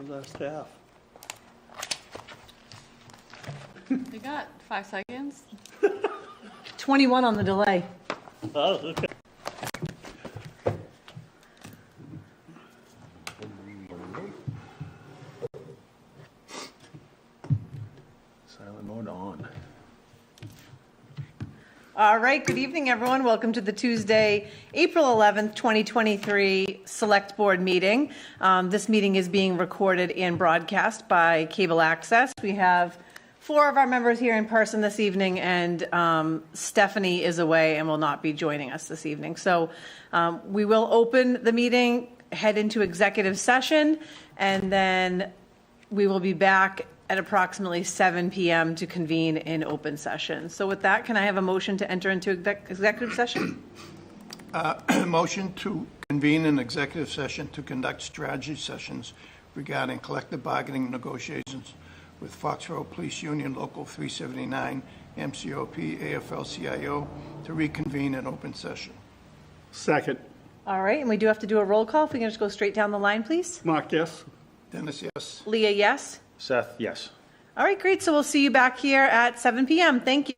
Where's our staff? You got 5 seconds. 21 on the delay. Oh, okay. Silent mode on. All right, good evening, everyone. Welcome to the Tuesday, April 11th, 2023 Select Board meeting. This meeting is being recorded and broadcast by Cable Access. We have 4 of our members here in person this evening, and Stephanie is away and will not be joining us this evening. So we will open the meeting, head into executive session, and then we will be back at approximately 7 p.m. to convene in open session. So with that, can I have a motion to enter into executive session? Motion to convene an executive session to conduct strategy sessions regarding collective bargaining negotiations with Foxboro Police Union Local 379, MCOP, AFL-CIO, to reconvene in open session. Second. All right, and we do have to do a roll call. If we can just go straight down the line, please. Mark, yes? Dennis, yes. Leah, yes? Seth, yes. All right, great. So we'll see you back here at 7 p.m. Thank you.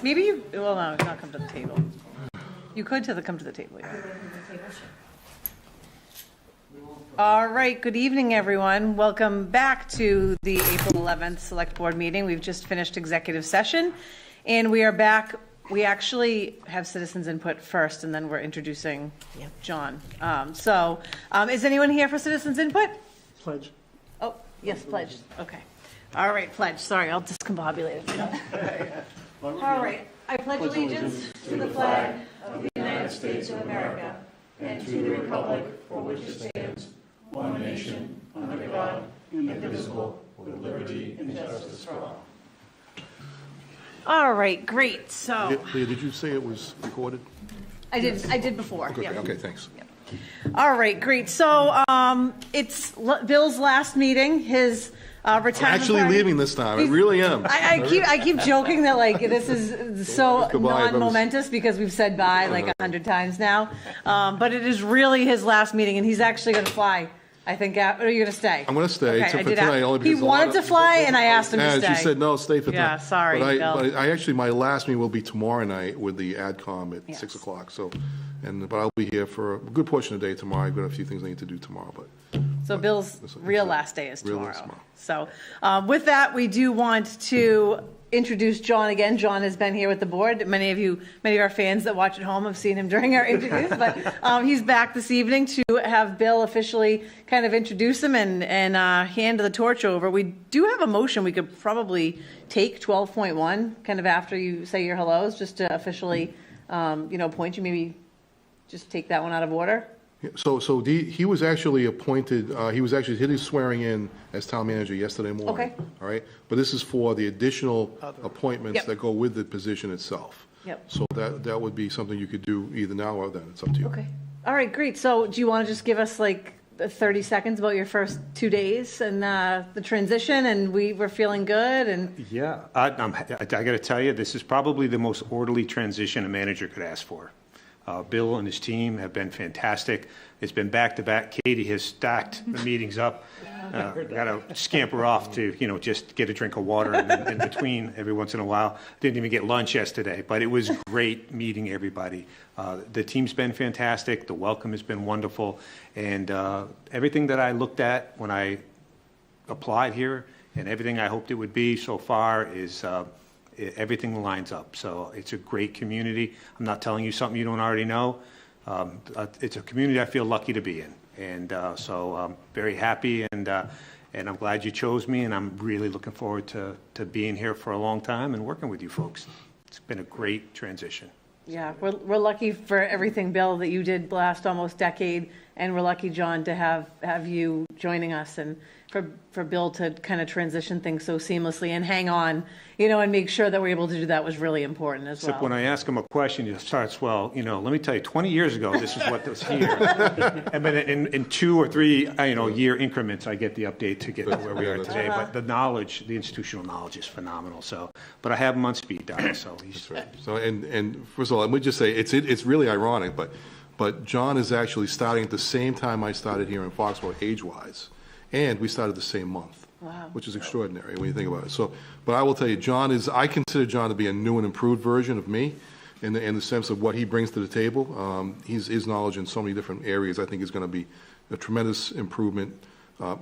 Maybe you, well, no, not come to the table. You could come to the table, yeah. All right, good evening, everyone. Welcome back to the April 11th Select Board meeting. We've just finished executive session, and we are back. We actually have citizens input first, and then we're introducing John. Is anyone here for citizens input? Pledge. Oh, yes, pledge. Okay. All right, pledge. Sorry, I'll discombobulate it. All right. I pledge allegiance to the flag of the United States of America and to the republic for which it stands, one nation, under God, indivisible, with liberty and justice for all. All right, great. So Leah, did you say it was recorded? I did before. Okay, Yep. okay, thanks. All right, great. So it's Bill's last meeting. His I'm retirement actually party. leaving this time. I really am. I keep joking that like this is so Goodbye, non-momentous because we've said bye like 100 times now, but it is really his last meeting, and he's actually going to fly. I think. Or are you going to stay? I'm going to stay, Okay, except I for did tonight, ask- only He because a lot wanted of- to fly, and I asked him to And stay. she said, no, stay for tonight. Yeah, sorry, But Bill. I actually, my last meeting will be tomorrow night with the AdCom at Yes. 6 o'clock, so, but I'll be here for a good portion of the day tomorrow. I've got a few things I need to do tomorrow, but. So Bill's real last day is Real tomorrow. last tomorrow. So with that, we do want to introduce John again. John has been here with the board. Many of our fans that watch at home have seen him during our interviews, but he's back this evening to have Bill officially kind of introduce him and hand the torch over. We do have a motion we could probably take 12.1 kind of after you say your hellos, just to officially, appoint you. Maybe just take that one out of order. Yeah, So he was actually appointed, he did his swearing in as town manager yesterday morning. Okay. All right, but this is for the additional appointments Yep. that go with the position itself. Yep. So that would be something you could do either now or then, it's up to you. Okay. All right, great. So do you want to just give us like 30 seconds about your first 2 days and the transition, and we're feeling good? And Yeah, I got to tell you, this is probably the most orderly transition a manager could ask for. Bill and his team have been fantastic. It's been back-to-back. Katie has stacked the meetings up. Got to scamper off to, just get a drink of water in between every once in a while. Didn't even get lunch yesterday, but it was great meeting everybody. The team's been fantastic. The welcome has been wonderful. And everything that I looked at when I applied here and everything I hoped it would be so far is everything lines up. So it's a great community. I'm not telling you something you don't already know. It's a community I feel lucky to be in. And so I'm very happy, and I'm glad you chose me, and I'm really looking forward to being here for a long time and working with you folks. It's been a great transition. yeah, we're lucky for everything, Bill, that you did last almost decade, and we're lucky, John, to have you joining us, and for Bill to kind of transition things so seamlessly and hang on, and make sure that we're able to do that was really important as well. Except when I ask him a question, he starts, well, let me tell you, 20 years ago, this is what was here. And then in 2 or 3, year increments, I get the update to get to where we are today. But the knowledge, the institutional knowledge is phenomenal. So, but I have him on speed dial, so he's. Right. So, and first of all, let me just say, it's really ironic, but John is actually starting at the same time I started here in Foxborough, age-wise, and we started the same month. Wow. Which is extraordinary when you think about it. So, but I will tell you, I consider John to be a new and improved version of me in the sense of what he brings to the table. His knowledge in so many different areas, I think, is going to be a tremendous improvement. Not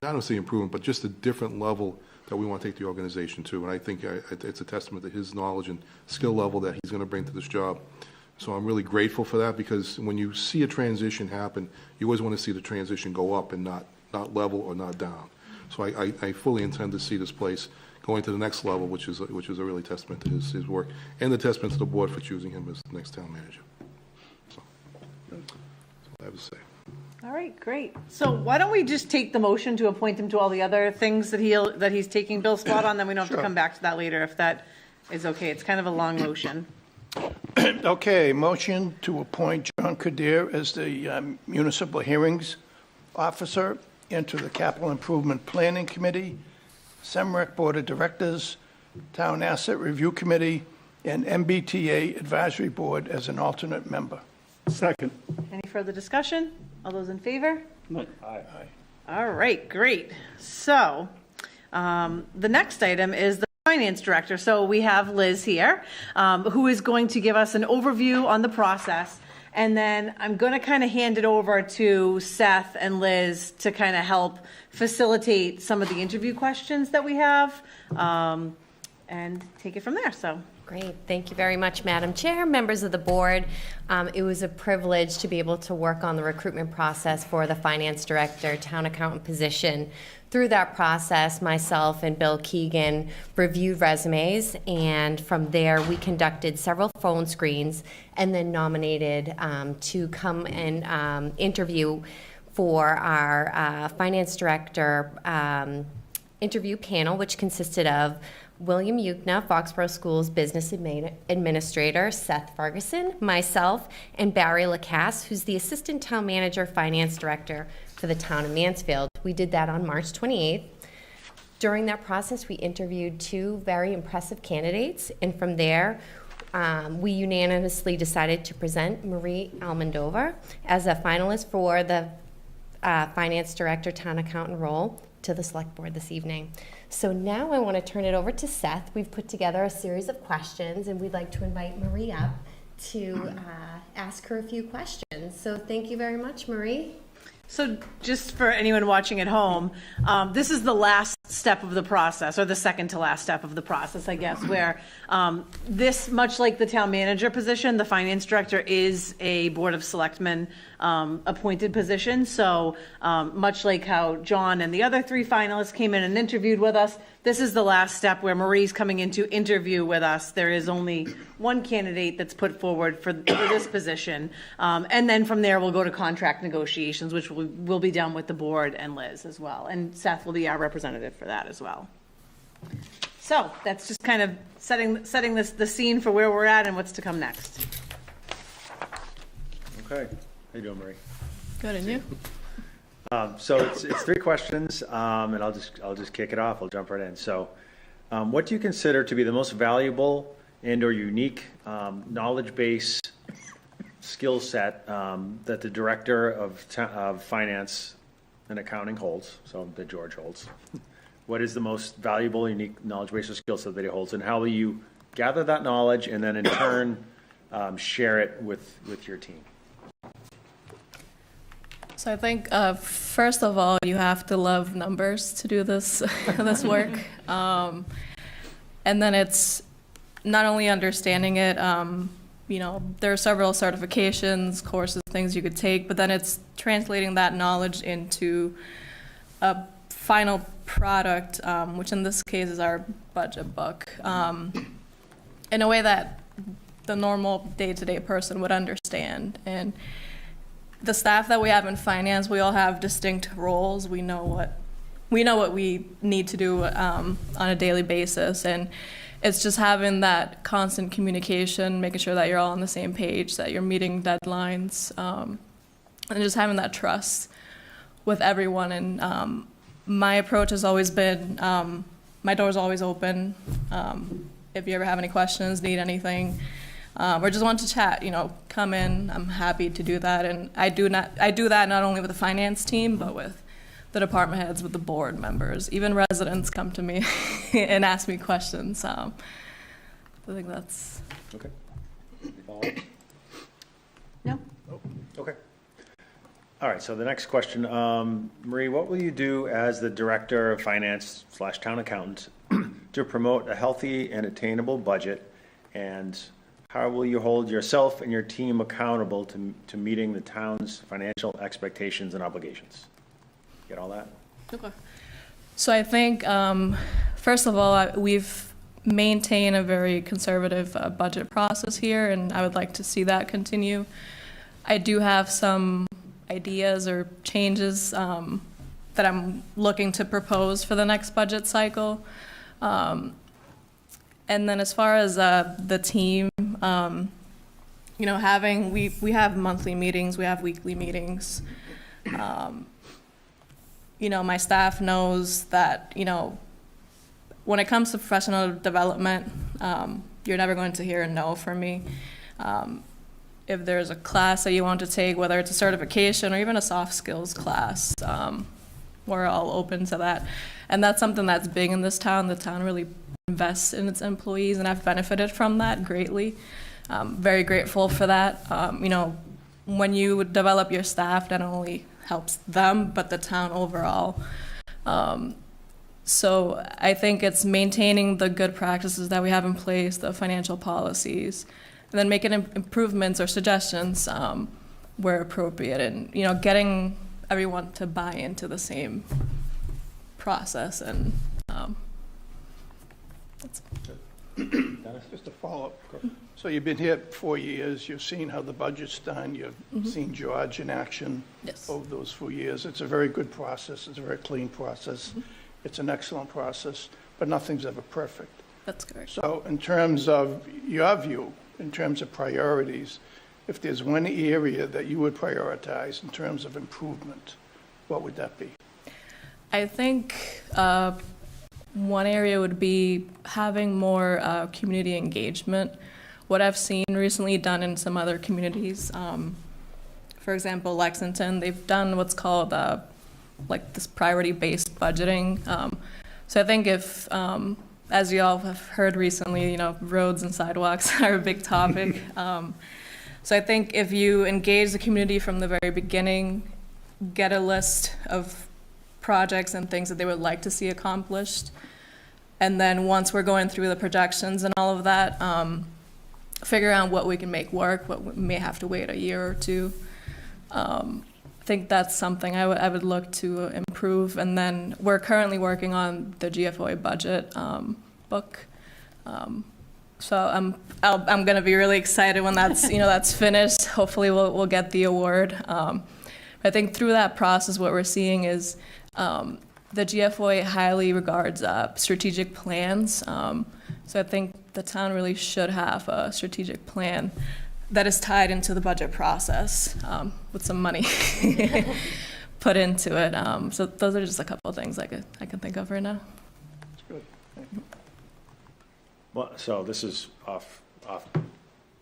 only improvement, but just a different level that we want to take the organization to. And I think it's a testament to his knowledge and skill level that he's going to bring to this job. So I'm really grateful for that, because when you see a transition happen, you always want to see the transition go up and not level or not down. So I fully intend to see this place going to the next level, which is a really testament to his work, and the testament to the board for choosing him as the next town manager. So that's what I have to say. All right, great. So why don't we just take the motion to appoint him to all the other things that he's taking Bill's spot on, then we don't have to come back to that later if that is okay. It's kind of a long motion. Okay, motion to appoint John Corderre as the municipal hearings officer into the Capital Improvement Planning Committee, SEMREC Board of Directors, Town Asset Review Committee, and MBTA Advisory Board as an alternate member. Second. Any further discussion? All those in favor? Aye. All right, great. So the next item is the finance director. So we have Liz here, who is going to give us an overview on the process. And then I'm going to kind of hand it over to Seth and Liz to kind of help facilitate some of the interview questions that we have, and take it from there. So. Great. Thank you very much, Madam Chair, members of the board. It was a privilege to be able to work on the recruitment process for the finance director, town accountant position. Through that process, myself and Bill Keegan reviewed resumes, and from there we conducted several phone screens and then nominated to come and interview for our finance director interview panel, which consisted of William Yukna, Foxborough Schools Business Administrator, Seth Ferguson, myself, and Barry Lacasse, who's the Assistant Town Manager, Finance Director for the town of Mansfield. We did that on March 28th. During that process, we interviewed 2 very impressive candidates, and from there, we unanimously decided to present Marie Almodovar as a finalist for the Finance Director, Town Accountant role to the Select Board this evening. So now I want to turn it over to Seth. We've put together a series of questions, and we'd like to invite Marie up to ask her a few questions. So thank you very much, Marie. So just for anyone watching at home, this is the last step of the process, or the second to last step of the process, I guess, where this, much like the town manager position, the finance director is a Board of Selectmen appointed position. So much like how John and the other 3 finalists came in and interviewed with us, this is the last step where Marie's coming in to interview with us. There is only one candidate that's put forward for this position. And then from there, we'll go to contract negotiations, which will be done with the board and Liz as well. And Seth will be our representative for that as well. So that's just kind of setting the scene for where we're at and what's to come next. Okay. How you doing, Marie? Good, and you? So it's 3 questions, and I'll just kick it off. I'll jump right in. So, what do you consider to be the most valuable and/or unique knowledge base skill set that the director of finance and accounting holds? So that George holds. What is the most valuable, unique knowledge base or skill set that he holds, and how will you gather that knowledge and then in turn share it with your team? So I think, first of all, you have to love numbers to do this this work. And then it's not only understanding it, there are several certifications, courses, things you could take, but then it's translating that knowledge into a final product, which in this case is our budget book, in a way that the normal day-to-day person would understand. And the staff that we have in finance, we all have distinct roles. We know what we need to do on a daily basis, and it's just having that constant communication, making sure that you're all on the same page, that you're meeting deadlines, and just having that trust with everyone. And my approach has always been, my door's always open. If you ever have any questions, need anything, or just want to chat, come in. I'm happy to do that, and I do that not only with the finance team, but with the department heads, with the board members. Even residents come to me and ask me questions. I think that's Okay. Any follow-ups? No? Okay. All right, so the next question, Marie, what will you do as the director of finance / town accountant to promote a healthy and attainable budget, and how will you hold yourself and your team accountable to meeting the town's financial expectations and obligations? Get all that? okay. So I think, first of all, we've maintained a very conservative budget process here, and I would like to see that continue. I do have some ideas or changes that I'm looking to propose for the next budget cycle. And then as far as the team, we have monthly meetings, we have weekly meetings. My staff knows that, when it comes to professional development, you're never going to hear a no from me. If there's a class that you want to take, whether it's a certification or even a soft skills class, we're all open to that. And that's something that's big in this town. The town really invest in its employees, and I've benefited from that greatly. Very grateful for that. When you develop your staff, that only helps them, but the town overall. So I think it's maintaining the good practices that we have in place, the financial policies, and then making improvements or suggestions where appropriate, and getting everyone to buy into the same process. And that's Just a follow-up. So you've been here 4 years, you've seen how the budget's done, you've seen George in action Yes. over those 4 years. It's a very good process, it's a very clean process, it's an excellent process, but nothing's ever perfect. that's correct. So in terms of your view, in terms of priorities, if there's one area that you would prioritize in terms of improvement, what would that be? I think one area would be having more community engagement. What I've seen recently done in some other communities, for example, Lexington, they've done what's called this priority-based budgeting. So I think if, as you all have heard recently, roads and sidewalks are a big topic. So I think if you engage the community from the very beginning, get a list of projects and things that they would like to see accomplished, and then once we're going through the projections and all of that, figure out what we can make work, what we may have to wait a year or two. I think that's something I would look to improve. And then we're currently working on the GFOA budget book. So I'm going to be really excited when that's that's finished. Hopefully we'll get the award. I think through that process, what we're seeing is the GFOA highly regards strategic plans. So I think the town really should have a strategic plan that is tied into the budget process with some money put into it. So those are just a couple of things I can think of right now. That's good. Thank you. Well, so this is off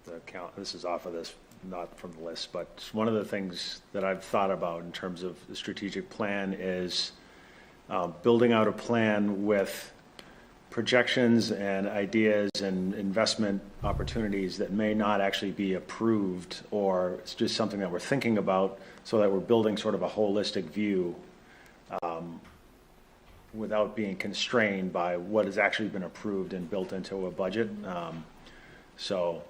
the count. This is off of this, not from the list. But one of the things that I've thought about in terms of the strategic plan is building out a plan with projections and ideas and investment opportunities that may not actually be approved, or it's just something that we're thinking about, so that we're building sort of a holistic view without being constrained by what has actually been approved and built into a budget. So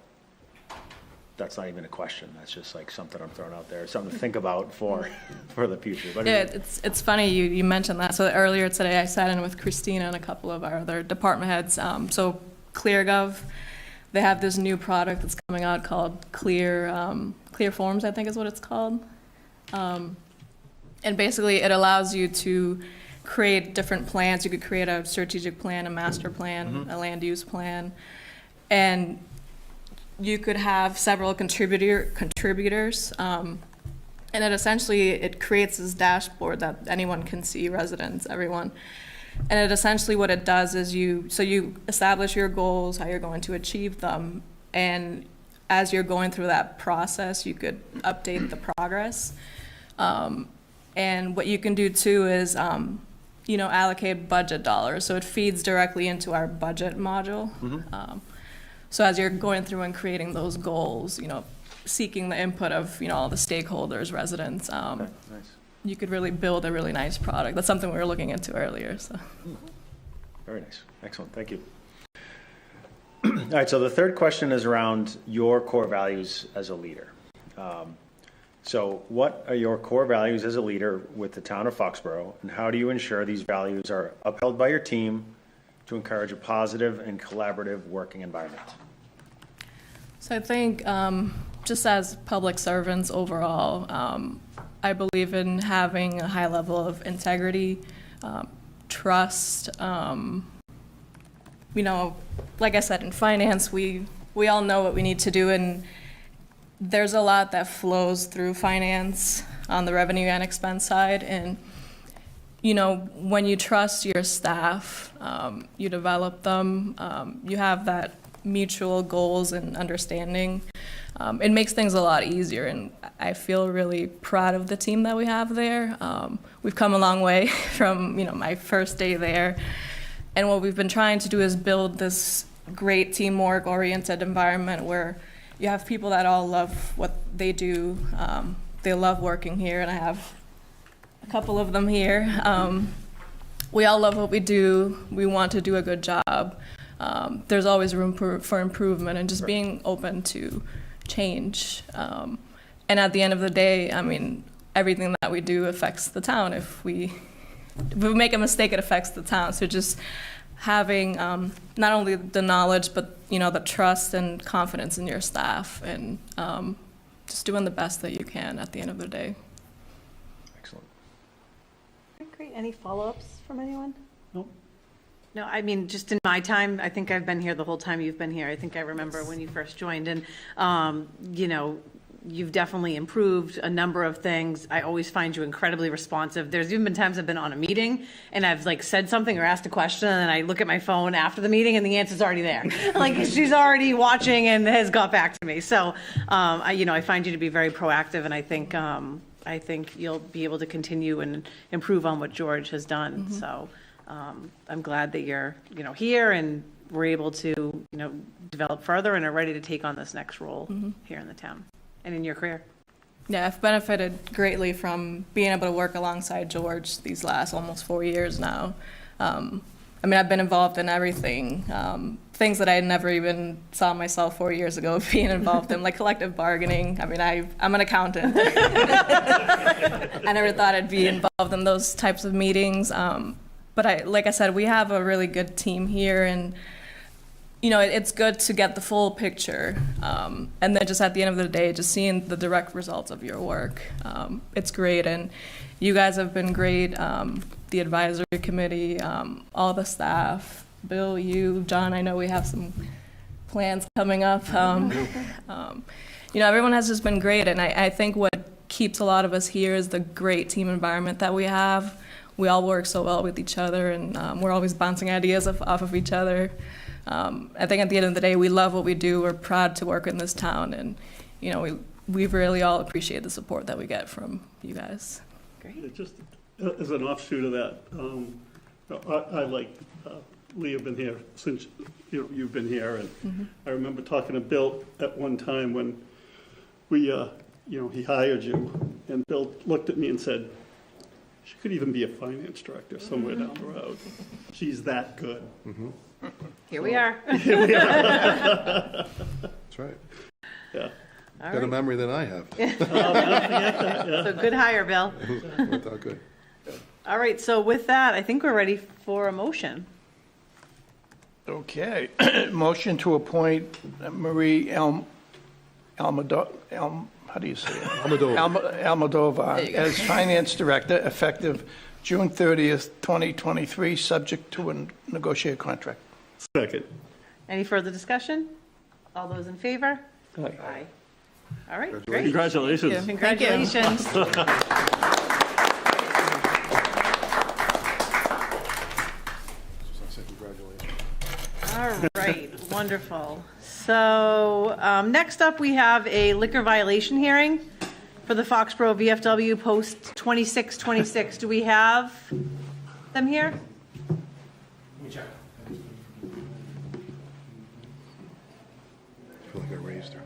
that's not even a question. That's just like something I'm throwing out there, something to think about for the future. But Yeah, it's funny you mentioned that. So earlier today, I sat in with Christina and a couple of our other department heads. So ClearGov, they have this new product that's coming out called Clear Forms, I think is what it's called. And basically, it allows you to create different plans. You could create a strategic plan, a master plan, a land use plan, and you could have several contributors, and it creates this dashboard that anyone can see, residents, everyone. And essentially what it does is you establish your goals, how you're going to achieve them, and as you're going through that process, you could update the progress. And what you can do too is, allocate budget dollars. So it feeds directly into our budget module. So as you're going through and creating those goals, seeking the input of, all the stakeholders, residents, nice. you could really build a really nice product. That's something we were looking into earlier, so. Very nice. Excellent. Thank you. All right, so the third question is around your core values as a leader. So what are your core values as a leader with the town of Foxborough, and how do you ensure these values are upheld by your team to encourage a positive and collaborative working environment? So I think just as public servants overall, I believe in having a high level of integrity, trust. Like I said, in finance, we all know what we need to do, and there's a lot that flows through finance on the revenue and expense side. And, when you trust your staff, you develop them, you have that mutual goals and understanding, it makes things a lot easier. And I feel really proud of the team that we have there. We've come a long way from, my first day there. And what we've been trying to do is build this great teamwork-oriented environment where you have people that all love what they do. They love working here, and I have a couple of them here. We all love what we do. We want to do a good job. There's always room for improvement and just being open to change. And at the end of the day, I mean, everything that we do affects the town. If we make a mistake, it affects the town. So just having not only the knowledge, but the trust and confidence in your staff, and just doing the best that you can at the end of the day. Excellent. Great. Any follow-ups from anyone? Nope. No, I mean, just in my time, I think I've been here the whole time you've been here. I think I remember when you first joined, and, you've definitely improved a number of things. I always find you incredibly responsive. There's even been times I've been on a meeting and I've said something or asked a question, and then I look at my phone after the meeting and the answer's already there. She's already watching and has got back to me. So, I find you to be very proactive, and I think you'll be able to continue and improve on what George has done. Mm-hmm. So, I'm glad that you're, here, and we're able to, develop further and are ready to take on this next role here in the town and in your career. Yeah, I've benefited greatly from being able to work alongside George these last almost 4 years now. I've been involved in everything, things that I never even saw myself 4 years ago being involved in, like collective bargaining. I'm an accountant. I never thought I'd be involved in those types of meetings. But like I said, we have a really good team here, and it's good to get the full picture. And then just at the end of the day, just seeing the direct results of your work. It's great, and you guys have been great. The advisory committee, all the staff, Bill, you, John, I know we have some plans coming up. Everyone has just been great, and I think what keeps a lot of us here is the great team environment that we have. We all work so well with each other, and we're always bouncing ideas off of each other. I think at the end of the day, we love what we do. We're proud to work in this town, and we really all appreciate the support that we get from you guys. Great. Just as an offshoot of that, I like Leah, been here since you've been here, and I remember talking to Bill at one time when we he hired you, and Bill looked at me and said, "She could even be a finance director somewhere down the road. She's that good." Here we are. That's right. Yeah. Better memory than I have. So good hire, Bill. Worked out good. All right, so with that, I think we're ready for a motion. Okay. Motion to appoint Marie Almodovar, how do you say it? Almodovar as Finance Director, effective June 30th, 2023, subject to a negotiated contract. Second. Any further discussion? All those in favor? Aye. All right, great. Congratulations. Congratulations. All right, wonderful. So next up, we have a liquor violation hearing for the Foxborough VFW Post 2626. Do we have them here? I feel like I raised her.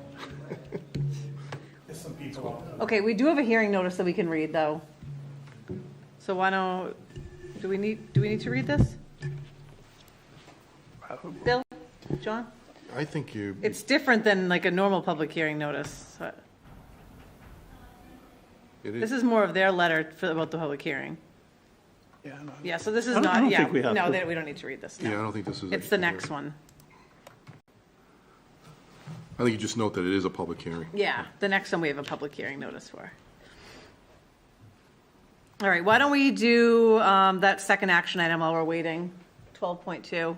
Okay, we do have a hearing notice that we can read, though. So why don't, do we need to read this? Bill? John? I think you. It's different than like a normal public hearing notice. This is more of their letter about the public hearing. Yeah, no. Yeah, so this is I not, don't yeah, think we have no, to. we don't need to read this. no. Yeah, I don't think this is. It's the next one. I think you just note that it is a public hearing. Yeah, the next one we have a public hearing notice for. All right, why don't we do that second action item while we're waiting, 12.2.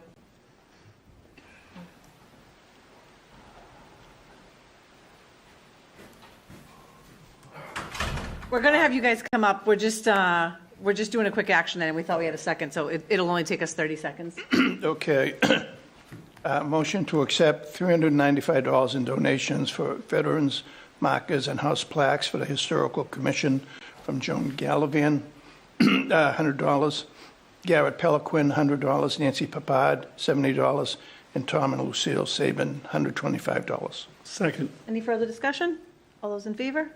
We're going to have you guys come up. We're just doing a quick action item. We thought we had a second, so it'll only take us 30 seconds. Okay. Motion to accept $395 in donations for veterans, markers, and house plaques for the Historical Commission from Joan Gallivan, $100. Garrett Peliquin, $100, Nancy Papad, $70, and Tom and Lucille Saban, $125. Second. Any further discussion? All those in favor?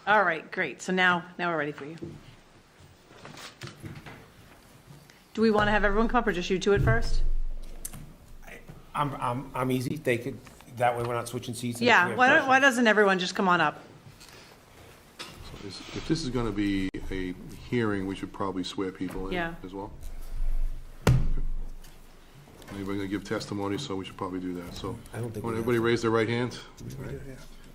All right, great. So now we're ready for you. Do we want to have everyone come up or just you two at first? I'm easy. They could, that way we're not switching seats. Yeah, why doesn't everyone just come on up? If this is going to be a hearing, we should probably swear people in Yeah. as well. Anybody going to give testimony, so we should probably do that. So, I don't think want we everybody raise their right hand? Right.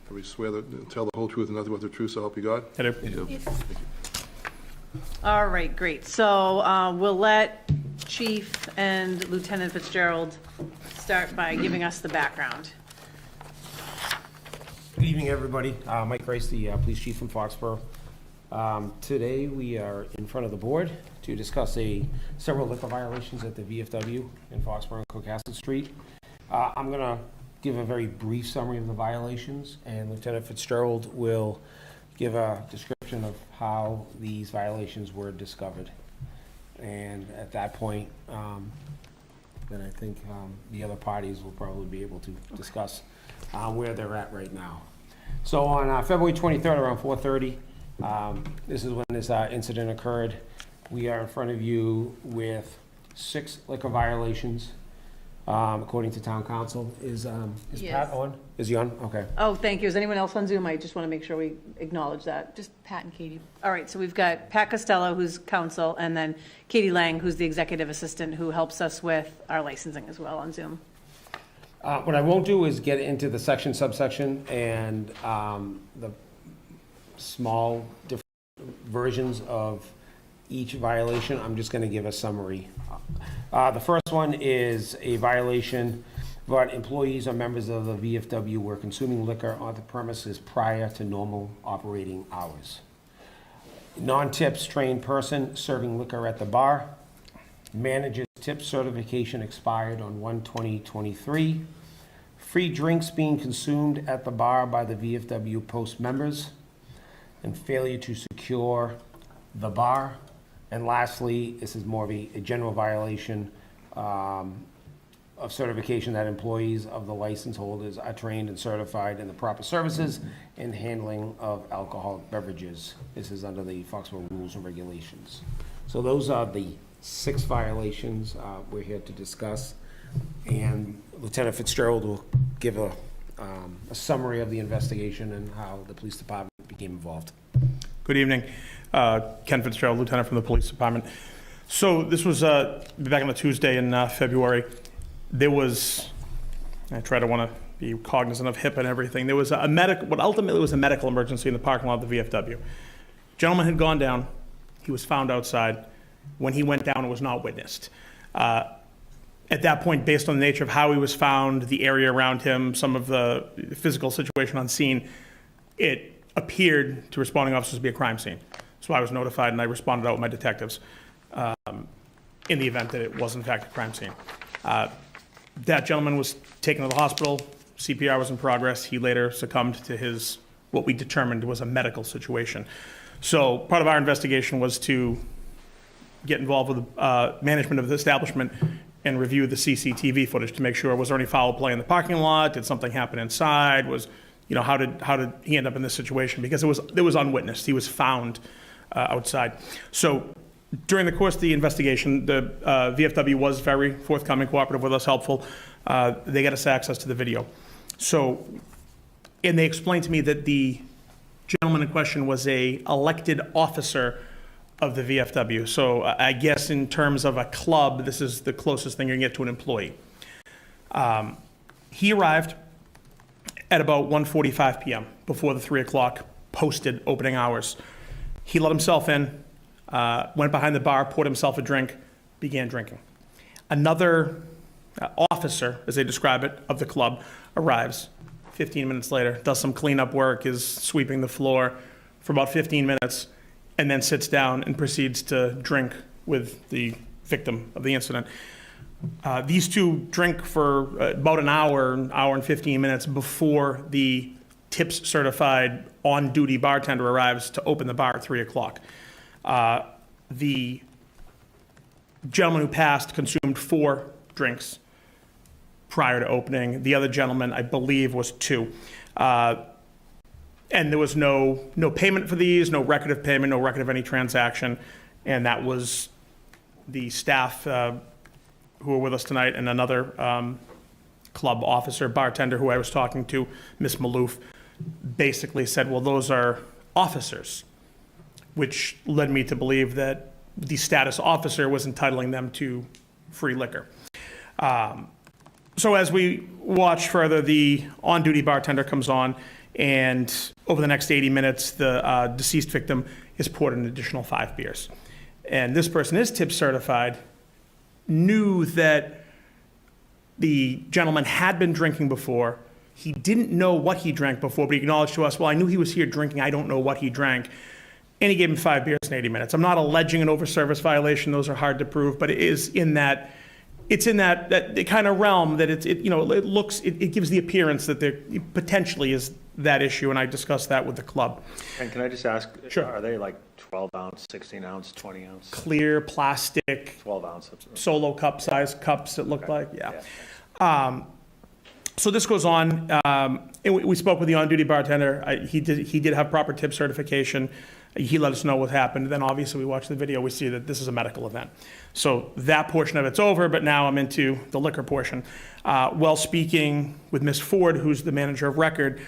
Everybody swear that, tell the whole truth and nothing but the truth, so help you God? I do. You do. Thank you. All right, great. So we'll let Chief and Lieutenant Fitzgerald start by giving us the background. Good evening, everybody. Mike Rice, the police chief from Foxborough. Today, we are in front of the board to discuss several liquor violations at the VFW in Foxborough and Comcast Street. I'm going to give a very brief summary of the violations, and Lieutenant Fitzgerald will give a description of how these violations were discovered. And at that point, then I think the other parties will probably be able to discuss where they're at right now. So on February 23rd, around 4:30, this is when this incident occurred. We are in front of you with 6 liquor violations, according to town council. Is Yes. Pat on? Is he on? Okay. Oh, thank you. Is anyone else on Zoom? I just want to make sure we acknowledge that. Just Pat and Katie. All right, so we've got Pat Costello, who's counsel, and then Katie Lang, who's the executive assistant, who helps us with our licensing as well on Zoom. What I won't do is get into the section, subsection, and the small different versions of each violation. I'm just going to give a summary. The first one is a violation but employees or members of the VFW were consuming liquor on the premises prior to normal operating hours. Non-tips trained person serving liquor at the bar. Manager's tip certification expired on 1/20/23. Free drinks being consumed at the bar by the VFW post members. And failure to secure the bar. And lastly, this is more of a general violation of certification that employees of the license holders are trained and certified in the proper services and handling of alcoholic beverages. This is under the Foxborough rules and regulations. So those are the 6 violations we're here to discuss. And Lieutenant Fitzgerald will give a summary of the investigation and how the police department became involved. Good evening. Ken Fitzgerald, Lieutenant from the Police Department. So this was back on a Tuesday in February. There was, I try to want to be cognizant of HIPAA and everything. There was what ultimately was a medical emergency in the parking lot of the VFW. Gentleman had gone down. He was found outside. When he went down, it was not witnessed. At that point, based on the nature of how he was found, the area around him, some of the physical situation on scene, it appeared to responding officers to be a crime scene. So I was notified and I responded out with my detectives in the event that it was in fact a crime scene. That gentleman was taken to the hospital. CPR was in progress. He later succumbed to his, what we determined was a medical situation. So part of our investigation was to get involved with the management of the establishment and review the CCTV footage to make sure, was there any foul play in the parking lot? Did something happen inside? How did he end up in this situation? Because it was unwitnessed. He was found outside. So during the course of the investigation, the VFW was very forthcoming, cooperative with us, helpful. They got us access to the video. So, and they explained to me that the gentleman in question was a elected officer of the VFW. So I guess in terms of a club, this is the closest thing you can get to an employee. He arrived at about 1:45 p.m. before the 3 o'clock posted opening hours. He let himself in, went behind the bar, poured himself a drink, began drinking. Another officer, as they describe it, of the club arrives 15 minutes later, does some cleanup work, is sweeping the floor for about 15 minutes, and then sits down and proceeds to drink with the victim of the incident. These two drink for about an hour and 15 minutes before the tips certified on-duty bartender arrives to open the bar at 3 o'clock. The gentleman who passed consumed 4 drinks prior to opening. The other gentleman, I believe, was 2. And there was no payment for these, no record of payment, no record of any transaction. And that was the staff who were with us tonight, and another club officer, bartender who I was talking to, Miss Maloof, basically said, well, those are officers, which led me to believe that the status officer was entitling them to free liquor. So as we watch further, the on-duty bartender comes on, and over the next 80 minutes, the deceased victim is poured an additional 5 beers. And this person is tip certified, knew that the gentleman had been drinking before. He didn't know what he drank before, but he acknowledged to us, well, I knew he was here drinking, I don't know what he drank. And he gave him 5 beers in 80 minutes. I'm not alleging an overservice violation, those are hard to prove, but it is in that, it's in that kind of realm that it gives the appearance that there potentially is that issue, and I discussed that with the club. And can I just ask, Sure. are they like 12 ounce, 16 ounce, 20 ounce? Clear, plastic, 12 ounce. solo cup size cups, it looked like, yeah. Yeah. So this goes on, and we spoke with the on-duty bartender. He did have proper tip certification. He let us know what happened. Then obviously we watch the video, we see that this is a medical event. So that portion of it's over, but now I'm into the liquor portion. While speaking with Ms. Ford, who's the manager of record,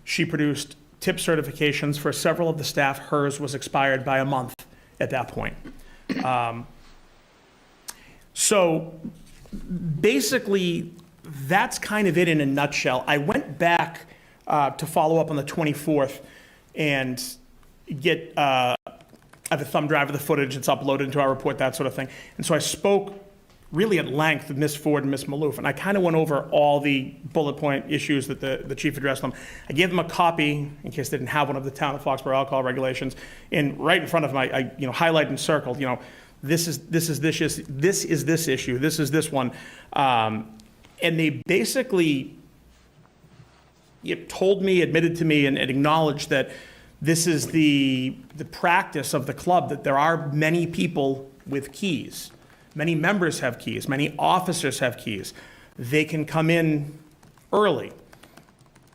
she produced tip certifications for several of the staff. Hers was expired by a month at that point. So basically, that's kind of it in a nutshell. I went back to follow up on the 24th and get I have a thumb drive of the footage. It's uploaded into our report, that sort of thing. And so I spoke really at length with Ms. Ford and Ms. Maloof, and I kind of went over all the bullet point issues that the chief addressed them. I gave them a copy, in case they didn't have one, of the town of Foxborough alcohol regulations, and right in front of them, I highlighted and circled, this is this issue, this is this one. And they basically told me, admitted to me, and acknowledged that this is the practice of the club, that there are many people with keys. Many members have keys. Many officers have keys. They can come in early.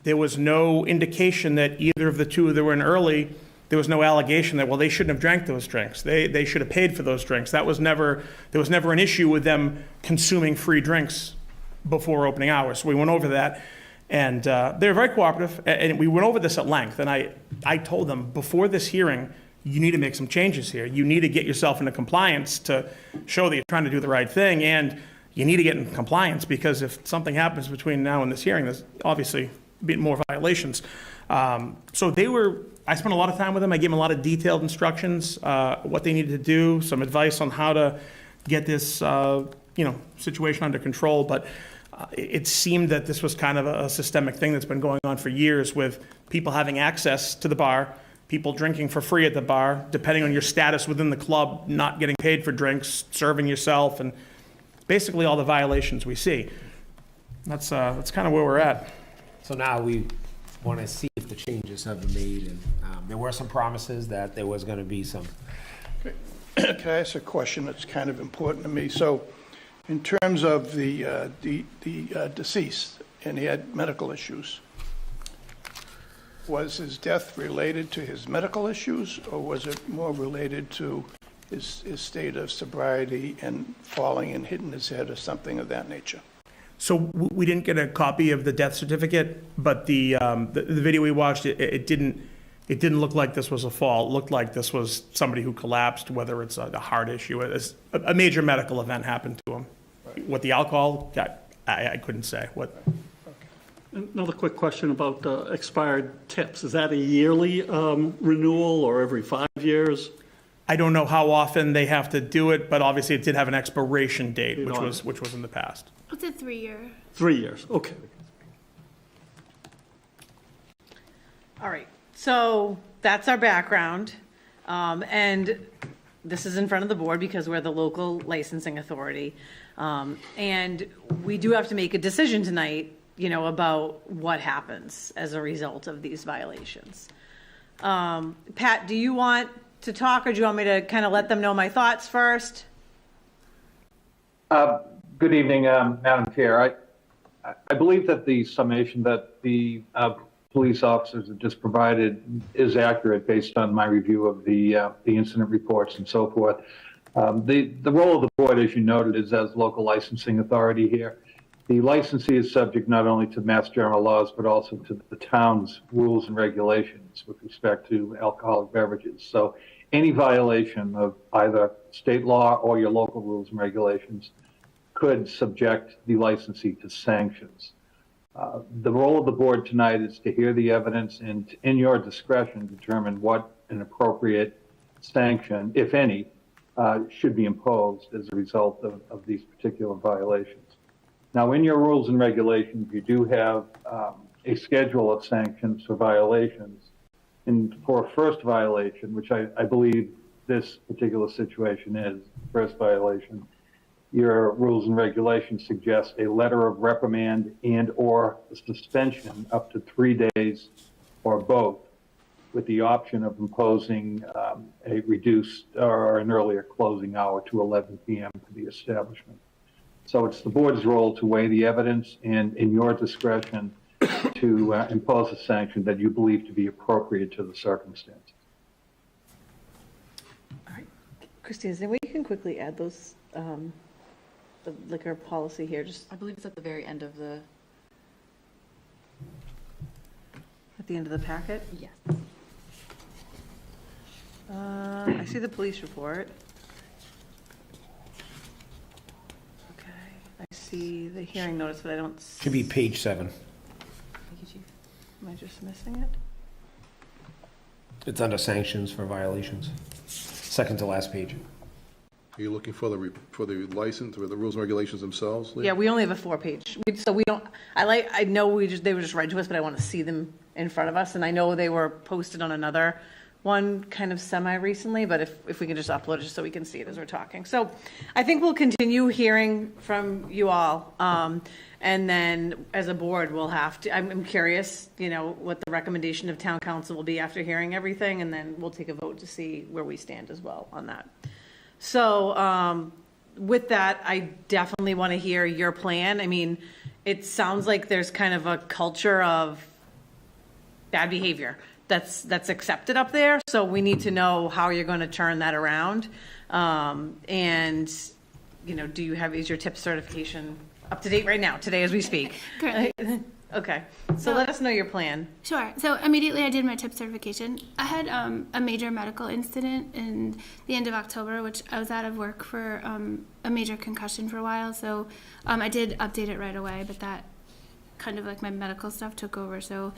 There was no indication that either of the two that were in early, there was no allegation that, well, they shouldn't have drank those drinks. They should have paid for those drinks. There was never an issue with them consuming free drinks before opening hours. So we went over that, and they were very cooperative, and we went over this at length. And I told them, before this hearing, you need to make some changes here. You need to get yourself into compliance to show that you're trying to do the right thing, and you need to get in compliance, because if something happens between now and this hearing, there's obviously be more violations. So I spent a lot of time with them. I gave them a lot of detailed instructions, what they needed to do, some advice on how to get this situation under control. But it seemed that this was kind of a systemic thing that's been going on for years, with people having access to the bar, people drinking for free at the bar, depending on your status within the club, not getting paid for drinks, serving yourself, and basically all the violations we see. That's kind of where we're at. So now we want to see if the changes have been made, and there were some promises that there was going to be some. Can I ask a question that's kind of important to me? So in terms of the deceased, and he had medical issues, was his death related to his medical issues, or was it more related to his state of sobriety and falling and hitting his head or something of that nature? So we didn't get a copy of the death certificate, but the video we watched, it didn't look like this was a fall. It looked like this was somebody who collapsed, whether it's a heart issue. A major medical event happened to him. Right. What the alcohol got, I couldn't say. What? Another quick question about expired tips. Is that a yearly renewal or every 5 years? I don't know how often they have to do it, but obviously it did have an expiration date, which was in the past. It's a 3-year. 3 years, okay. All right, so that's our background. And this is in front of the board because we're the local licensing authority. And we do have to make a decision tonight, about what happens as a result of these violations. Pat, do you want to talk, or do you want me to kind of let them know my thoughts first? Good evening, Madam Chair. I believe that the summation that the police officers have just provided is accurate based on my review of the incident reports and so forth. The role of the board, as you noted, is as local licensing authority here. The licensee is subject not only to Mass General laws, but also to the town's rules and regulations with respect to alcoholic beverages. So any violation of either state law or your local rules and regulations could subject the licensee to sanctions. The role of the board tonight is to hear the evidence and, in your discretion, determine what an appropriate sanction, if any, should be imposed as a result of these particular violations. Now, in your rules and regulations, you do have a schedule of sanctions for violations. And for a first violation, which I believe this particular situation is, first violation, your rules and regulations suggest a letter of reprimand and or suspension up to 3 days or both, with the option of imposing a reduced or an earlier closing hour to 11 p.m. for the establishment. So it's the board's role to weigh the evidence and, in your discretion, to impose a sanction that you believe to be appropriate to the circumstances. All right. Christine, is there a way you can quickly add those, the liquor policy here? Just I believe it's at the very end of the, at the end of the packet? yes. I see the police report. Okay. I see the hearing notice, but I don't. Should be page 7. Thank you, Chief. Am I just missing it? It's under sanctions for violations. Second to last page. Are you looking for the license or the rules and regulations themselves, Lee? Yeah, we only have a 4-page. So we don't, I know they were just read to us, but I want to see them in front of us. And I know they were posted on another one kind of semi-recently, but if we can just upload it just so we can see it as we're talking. So I think we'll continue hearing from you all. And then as a board, we'll have to, I'm curious, what the recommendation of town council will be after hearing everything. And then we'll take a vote to see where we stand as well on that. So with that, I definitely want to hear your plan. I mean, it sounds like there's kind of a culture of bad behavior that's accepted up there. So we need to know how you're going to turn that around. And, is your TIP certification up to date right now, today as we speak? Currently. Okay. So let us know your plan. Sure. So immediately I did my TIP certification. I had a major medical incident in the end of October, which I was out of work for a major concussion for a while. So I did update it right away, but that kind of like my medical stuff took over. So,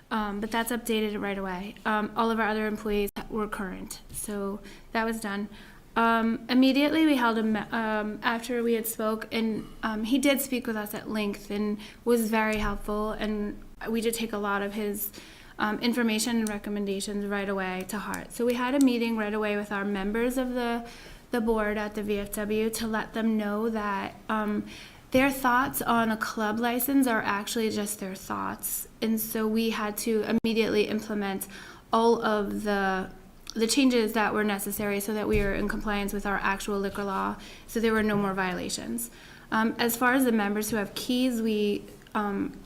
but that's updated right away. All of our other employees were current. So that was done. Immediately we held him after we had spoke, and he did speak with us at length and was very helpful, and we did take a lot of his information and recommendations right away to heart. So we had a meeting right away with our members of the board at the VFW to let them know that their thoughts on a club license are actually just their thoughts, and so we had to immediately implement all of the changes that were necessary so that we are in compliance with our actual liquor law, so there were no more violations. As far as the members who have keys, we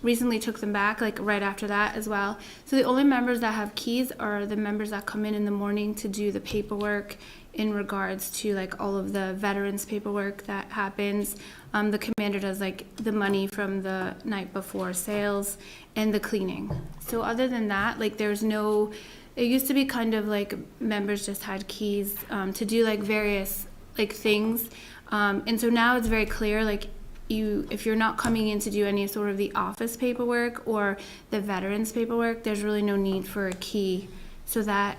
recently took them back, like right after that as well. So the only members that have keys are the members that come in the morning to do the paperwork in regards to like all of the veterans paperwork that happens. The commander does like the money from the night before sales and the cleaning. So other than that, like there's no, it used to be kind of like members just had keys to do like various like things. And so now it's very clear, like if you're not coming in to do any sort of the office paperwork or the veterans paperwork, there's really no need for a key. So that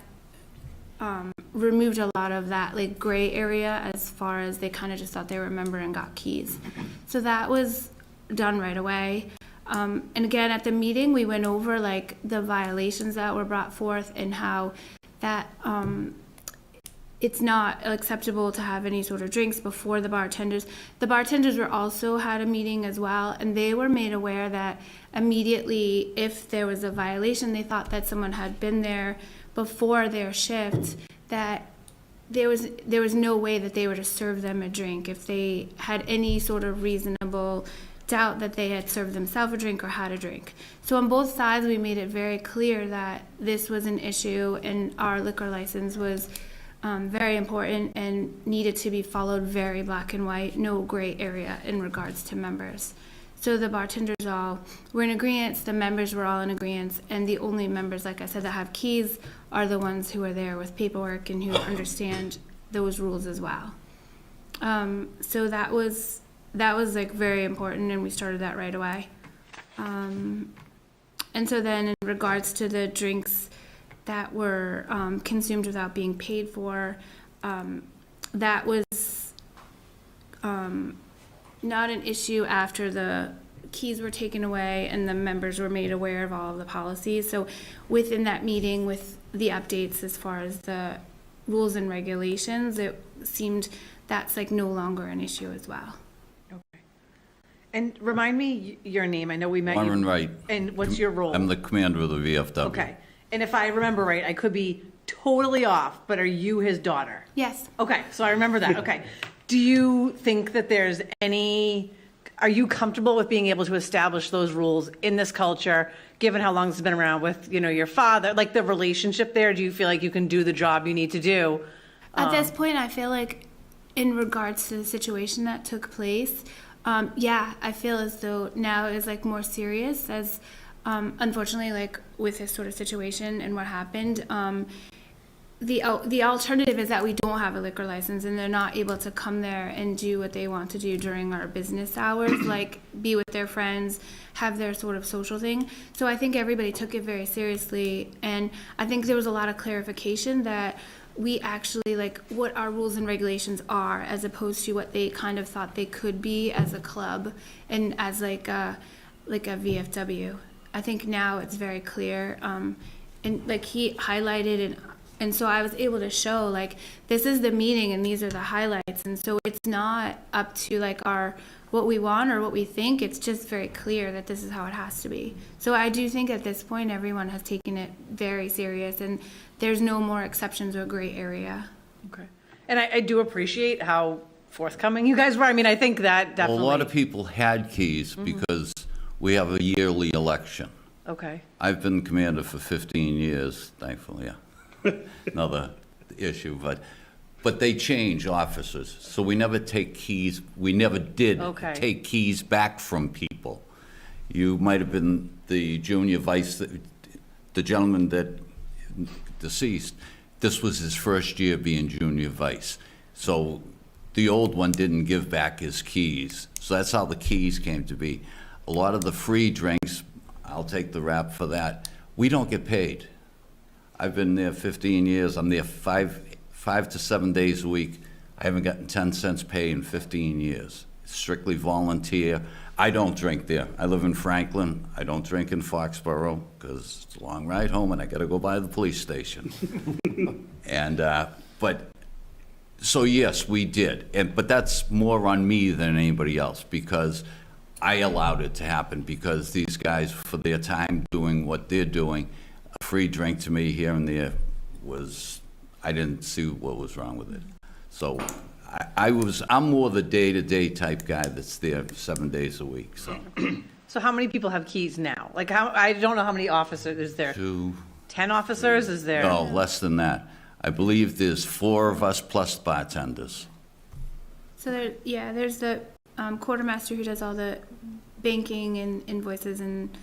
removed a lot of that like gray area as far as they kind of just thought they were a member and got keys. So that was done right away. And again, at the meeting, we went over like the violations that were brought forth and how that it's not acceptable to have any sort of drinks before the bartenders. The bartenders were also had a meeting as well, and they were made aware that immediately if there was a violation, they thought that someone had been there before their shift, that there was no way that they were to serve them a drink if they had any sort of reasonable doubt that they had served themselves a drink or had a drink. So on both sides, we made it very clear that this was an issue and our liquor license was very important and needed to be followed very black and white, no gray area in regards to members. So the bartenders all were in agreement, the members were all in agreement, and the only members, like I said, that have keys are the ones who are there with paperwork and who understand those rules as well. So that was like very important, and we started that right away. And so then in regards to the drinks that were consumed without being paid for, that was not an issue after the keys were taken away and the members were made aware of all of the policies. So within that meeting with the updates as far as the rules and regulations, it seemed that's like no longer an issue as well. And remind me your name. I know we met Warren you. Wright. And what's your role? I'm the commander of the VFW. Okay. And if I remember right, I could be totally off, but are you his daughter? Yes. Okay, so I remember that. Okay. Do you think that are you comfortable with being able to establish those rules in this culture, given how long it's been around with, your father, like the relationship there? Do you feel like you can do the job you need to do? At this point, I feel like in regards to the situation that took place, I feel as though now is like more serious as, unfortunately, like with this sort of situation and what happened, the alternative is that we don't have a liquor license and they're not able to come there and do what they want to do during our business hours, like be with their friends, have their sort of social thing. So I think everybody took it very seriously, and I think there was a lot of clarification that we actually like what our rules and regulations are as opposed to what they kind of thought they could be as a club and as like a VFW. I think now it's very clear, and like he highlighted and so I was able to show like this is the meeting and these are the highlights, and so it's not up to like what we want or what we think. It's just very clear that this is how it has to be. So I do think at this point everyone has taken it very serious and there's no more exceptions or gray area. Okay. And I do appreciate how forthcoming you guys were. I mean, I think that definitely. Well, a lot of people had keys because we have a yearly election. Okay. I've been commander for 15 years, thankfully, yeah. Another issue, but they change officers, so we never take keys, we never did take keys back from people. You might have been the junior vice, the gentleman that deceased, this was his first year being junior vice. So the old one didn't give back his keys. So that's how the keys came to be. A lot of the free drinks, I'll take the rap for that, we don't get paid. I've been there 15 years. I'm there five to 7 days a week. I haven't gotten 10 cents pay in 15 years. It's strictly volunteer. I don't drink there. I live in Franklin. I don't drink in Foxborough because it's a long ride home and I got to go by the police station. So yes, we did. But that's more on me than anybody else because I allowed it to happen because these guys, for their time doing what they're doing, a free drink to me here and there I didn't see what was wrong with it. So I'm more the day-to-day type guy that's there 7 days a week, so. So how many people have keys now? Like I don't know how many officers, is there 10 officers, is there? No, less than that. I believe there's 4 of us plus bartenders. So there's the quartermaster who does all the banking and invoices and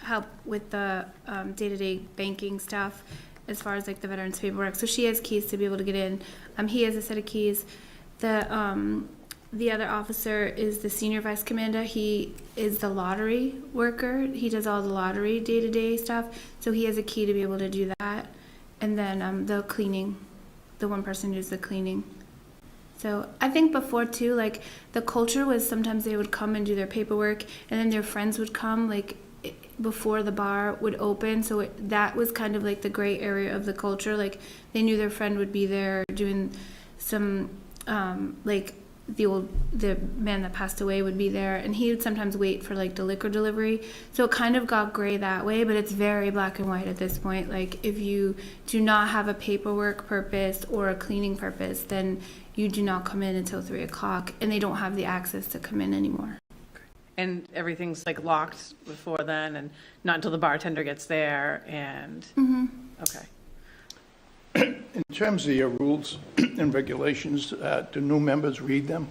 help with the day-to-day banking stuff as far as like the veterans paperwork. So she has keys to be able to get in. He has a set of keys. The other officer is the senior vice commander. He is the lottery worker. He does all the lottery day-to-day stuff. So he has a key to be able to do that. And then the cleaning, the one person who's the cleaning. So I think before too, like the culture was sometimes they would come and do their paperwork and then their friends would come like before the bar would open. So that was kind of like the gray area of the culture. Like they knew their friend would be there doing some like the man that passed away would be there, and he would sometimes wait for like the liquor delivery. So it kind of got gray that way, but it's very black and white at this point. Like if you do not have a paperwork purpose or a cleaning purpose, then you do not come in until 3 o'clock, and they don't have the access to come in anymore. And everything's like locked before then, and not until the bartender gets there, and, okay. In terms of your rules and regulations, do new members read them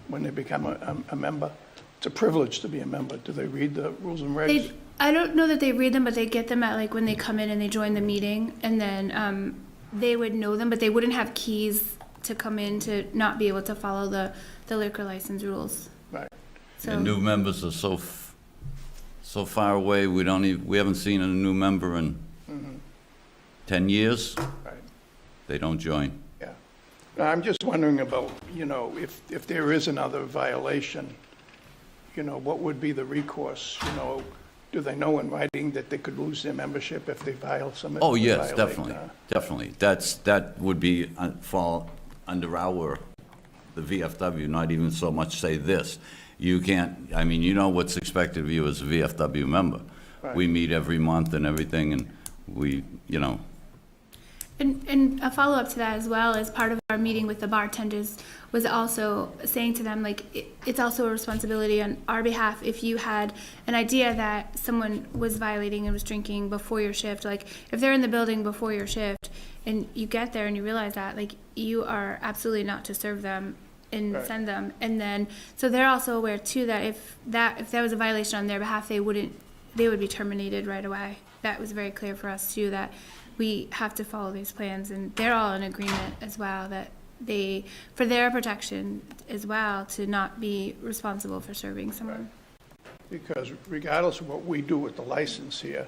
when they become a member? It's a privilege to be a member. Do they read the rules and regs? I don't know that they read them, but they get them at like when they come in and they join the meeting, and then they would know them, but they wouldn't have keys to come in to not be able to follow the liquor license rules. Right. So And new members are so far away, we haven't seen a new member in 10 years. Right. They don't join. Yeah. I'm just wondering about, if there is another violation, what would be the recourse? Do they know in writing that they could lose their membership if they violate some? Oh, yes, definitely, definitely. That would be, fall under the VFW, not even so much say this. You can't, what's expected of you as a VFW member. Right. We meet every month and everything, and we. And a follow-up to that as well, as part of our meeting with the bartenders, was also saying to them, like, it's also a responsibility on our behalf if you had an idea that someone was violating and was drinking before your shift. Like, if they're in the building before your shift and you get there and you realize that, like, you are absolutely not to serve them and Right. send them. And then, so they're also aware too that if there was a violation on their behalf, they would be terminated right away. That was very clear for us too, that we have to follow these plans, and they're all in agreement as well that for their protection as well, to not be responsible for serving someone. Because regardless of what we do with the license here,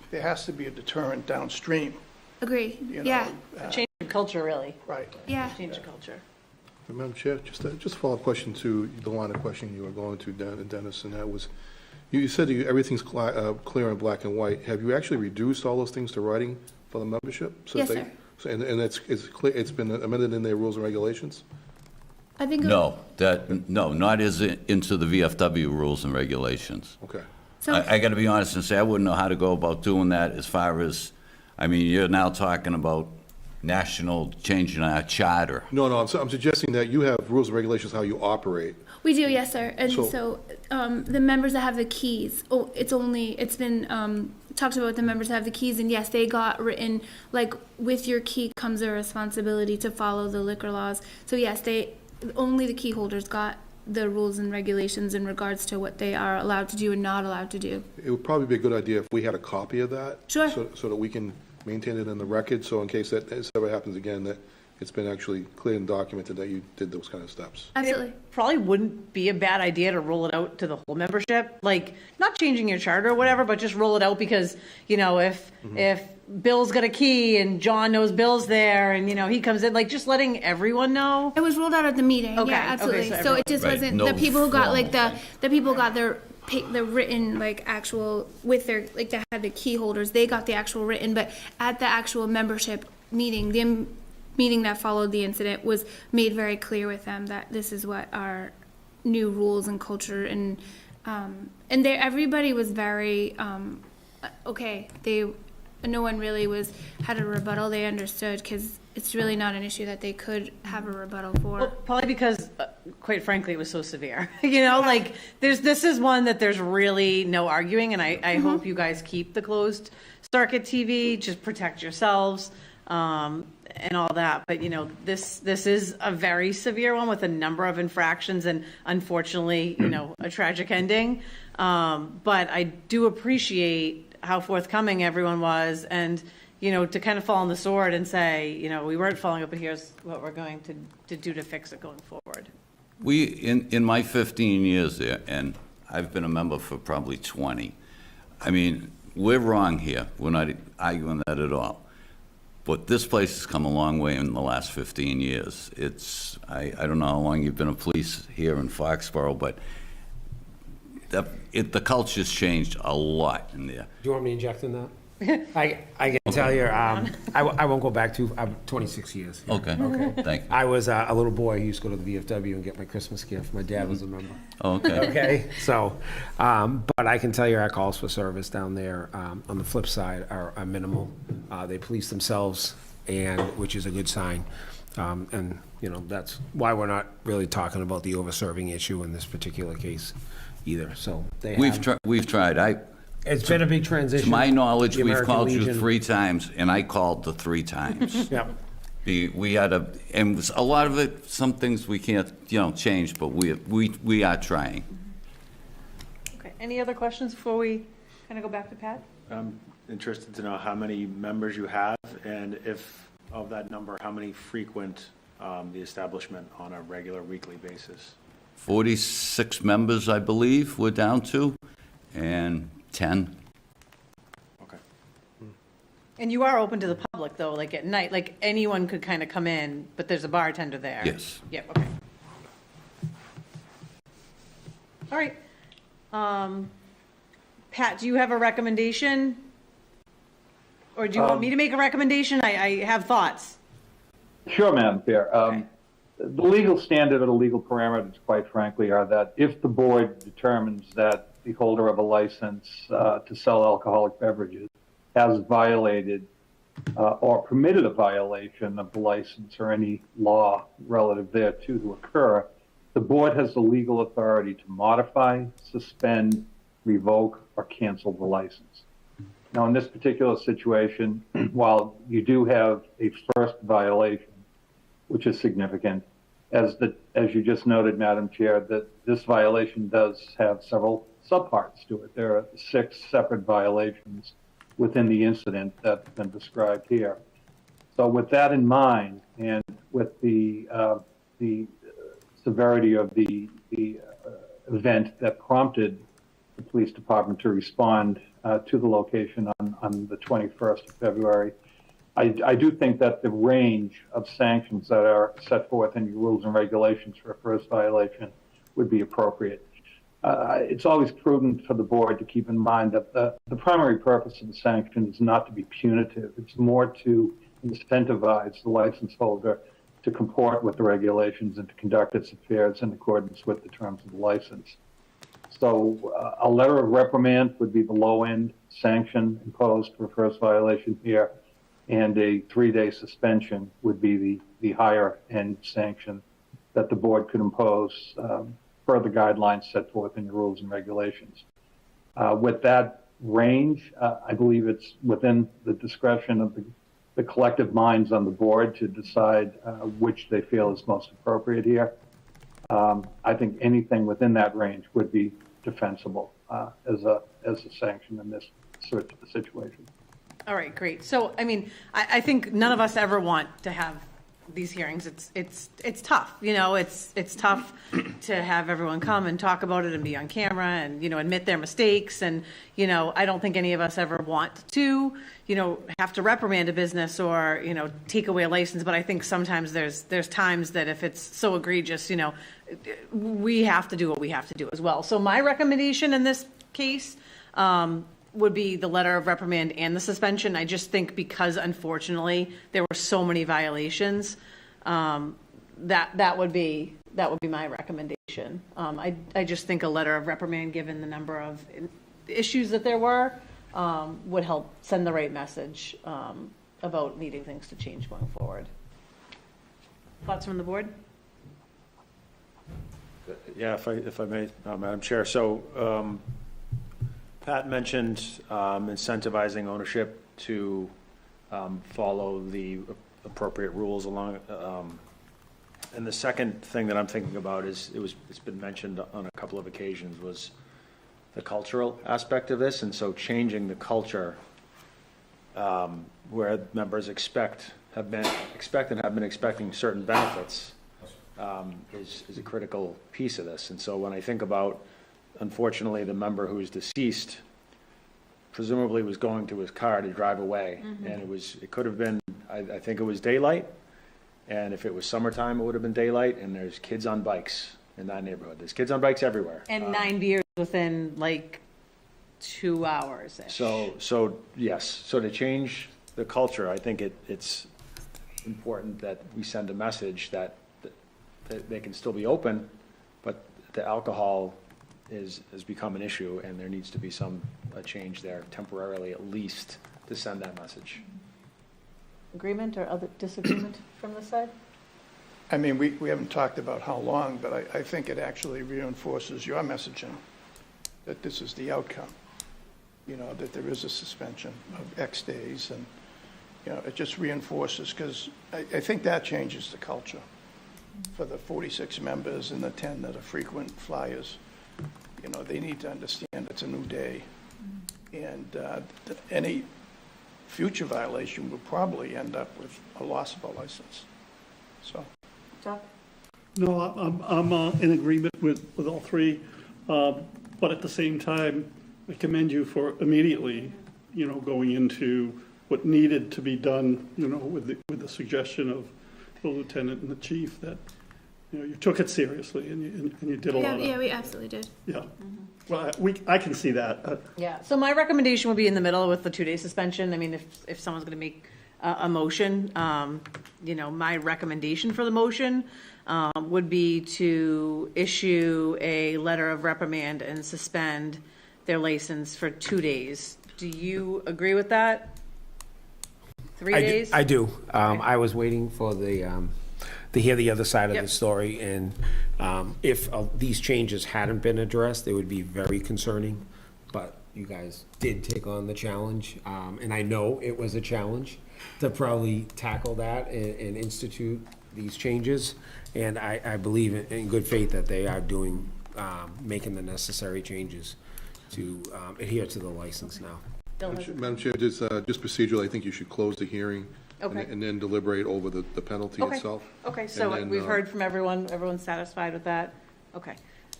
there has to be a deterrent downstream. Agree. You know, Yeah. Change the culture, really. Right. Yeah. Change the culture. Madam Chair, just a follow-up question to the line of questioning you were going to, Dennis, and that was, you said everything's clear in black and white. Have you actually reduced all those things to writing for the membership? Yes, sir. And it's clear, it's been amended in their rules and regulations? I think. No, not as into the VFW rules and regulations. Okay. So, I got to be honest and say, I wouldn't know how to go about doing that as far as, you're now talking about changing our charter. No, I'm suggesting that you have rules and regulations how you operate. we do, yes, sir. And So- so, the members that have the keys, it's been talked about the members that have the keys, and yes, they got written, like, with your key comes a responsibility to follow the liquor laws. So yes, only the key holders got the rules and regulations in regards to what they are allowed to do and not allowed to do. It would probably be a good idea if we had a copy of that. Sure. So that we can maintain it in the record, so in case that this ever happens again, that it's been actually cleared and documented that you did those kind of steps. Absolutely. Probably wouldn't be a bad idea to roll it out to the whole membership, like, not changing your charter or whatever, but just roll it out because, if Bill's got a key and John knows Bill's there and, he comes in, like, just letting everyone know. It was rolled out at the meeting. Okay, Yeah, okay, absolutely. so So it just Right, wasn't no the people who got like formal the people who got the written, like, actual with their, like, they had the key holders. They got the actual written, but at the actual membership meeting, the meeting that followed the incident was made very clear with them that this is what our new rules and culture, and everybody was very okay. No one really had a rebuttal. They understood, because it's really not an issue that they could have a rebuttal for. Well, probably because, quite frankly, it was so severe. Like, this is one that there's really no arguing, and I hope you guys keep the closed circuit TV, just protect yourselves, and all that. But, this is a very severe one with a number of infractions and, unfortunately, a tragic ending. But I do appreciate how forthcoming everyone was, and, to kind of fall on the sword and say, we weren't following up, but here's what we're going to do to fix it going forward. In my 15 years there, and I've been a member for probably 20, we're wrong here. We're not arguing that at all. But this place has come a long way in the last 15 years. I don't know how long you've been a police here in Foxborough, but the culture's changed a lot in there. Do you want me to inject in that? I can tell you, I won't go back to 26 years. Okay, thank you. I was a little boy who used to go to the VFW and get my Christmas gift. My dad was a member. Okay. Okay, so, but I can tell you our calls for service down there, on the flip side, are minimal. They police themselves, and, which is a good sign. And, you know, that's why we're not really talking about the over-serving issue in this particular case either, so they have. We've tried. It's been a big transition. To my knowledge, The we've American called you Legion. 3 times, and I called the 3 times. Yep. We had and a lot of it, some things we can't, change, but we are trying. Okay, any other questions before we kind of go back to Pat? I'm interested to know how many members you have, and if of that number, how many frequent the establishment on a regular weekly basis? 46 members, I believe, we're down to, and 10. Okay. And you are open to the public, though, like at night, like anyone could kind of come in, but there's a bartender there? Yes. Yep, okay. All right. Pat, do you have a recommendation? Or do you want me to make a recommendation? I have thoughts. Sure, Madam Chair. Okay. The legal standard or the legal parameters, quite frankly, are that if the board determines that the holder of a license to sell alcoholic beverages has violated or permitted a violation of the license or any law relative thereto to occur, the board has the legal authority to modify, suspend, revoke, or cancel the license. Now, in this particular situation, while you do have a first violation, which is significant, as you just noted, Madam Chair, that this violation does have several subparts to it. There are 6 separate violations within the incident that's been described here. So with that in mind, and with the severity of the event that prompted the police department to respond to the location on the 21st of February, I do think that the range of sanctions that are set forth in your rules and regulations for a first violation would be appropriate. It's always prudent for the board to keep in mind that the primary purpose of the sanction is not to be punitive. It's more to incentivize the license holder to comport with the regulations and to conduct its affairs in accordance with the terms of the license. So a letter of reprimand would be the low-end sanction imposed for first violation here, and a 3-day suspension would be the higher-end sanction that the board could impose per the guidelines set forth in your rules and regulations. With that range, I believe it's within the discretion of the collective minds on the board to decide which they feel is most appropriate here. I think anything within that range would be defensible as a sanction in this sort of situation. All right, great. So, I mean, I think none of us ever want to have these hearings. It's tough, it's tough to have everyone come and talk about it and be on camera and, admit their mistakes. And, I don't think any of us ever want to, have to reprimand a business or, take away a license. But I think sometimes there's times that if it's so egregious, we have to do what we have to do as well. So my recommendation in this case, would be the letter of reprimand and the suspension. I just think because unfortunately there were so many violations, that would be my recommendation. I just think a letter of reprimand, given the number of issues that there were, would help send the right message about needing things to change going forward. Thoughts from the board? Yeah, if I may, Madam Chair. So Pat mentioned incentivizing ownership to follow the appropriate rules along. And the second thing that I'm thinking about is it's been mentioned on a couple of occasions was the cultural aspect of this, and so changing the culture where members have been expecting certain benefits is a critical piece of this. And so when I think about, unfortunately, the member who is deceased presumably was going to his car to drive away, and it could have been, I think it was daylight, and if it was summertime, it would have been daylight, and there's kids on bikes in that neighborhood. There's kids on bikes everywhere. And 9 beers within 2 hours-ish. So, yes, so to change the culture, I think it's important that we send a message that they can still be open, but the alcohol has become an issue, and there needs to be a change there temporarily, at least, to send that message. Agreement or other disagreement from this side? I mean, we haven't talked about how long, but I think it actually reinforces your messaging, that this is the outcome. You know, that there is a suspension of X days, and, you know, it just reinforces, because I think that changes the culture for the 46 members and the 10 that are frequent flyers. You know, they need to understand it's a new day, and any future violation will probably end up with a loss of a license. So. John? No, I'm in agreement with all three, but at the same time, I commend you for immediately, you know, going into what needed to be done, you know, with the suggestion of the lieutenant and the chief, that, you know, you took it seriously and you did a lot of. Yeah, we absolutely did. Yeah. Well, I can see that. Yeah, so my recommendation would be in the middle with the 2-day suspension. I mean, if someone's going to make a motion, you know, my recommendation for the motion would be to issue a letter of reprimand and suspend their license for 2 days. Do you agree with that? 3 days? I do. I was waiting for to hear the other side of Yep. the story, and if these changes hadn't been addressed, it would be very concerning. But you guys did take on the challenge, and I know it was a challenge to probably tackle that and institute these changes. And I believe in good faith that they are making the necessary changes to adhere to the license now. Madam Chair, just procedurally, I think you should close the hearing. Okay. And then deliberate over the penalty Okay. itself. Okay, so And then, we've heard from everyone, everyone's satisfied with that? Okay,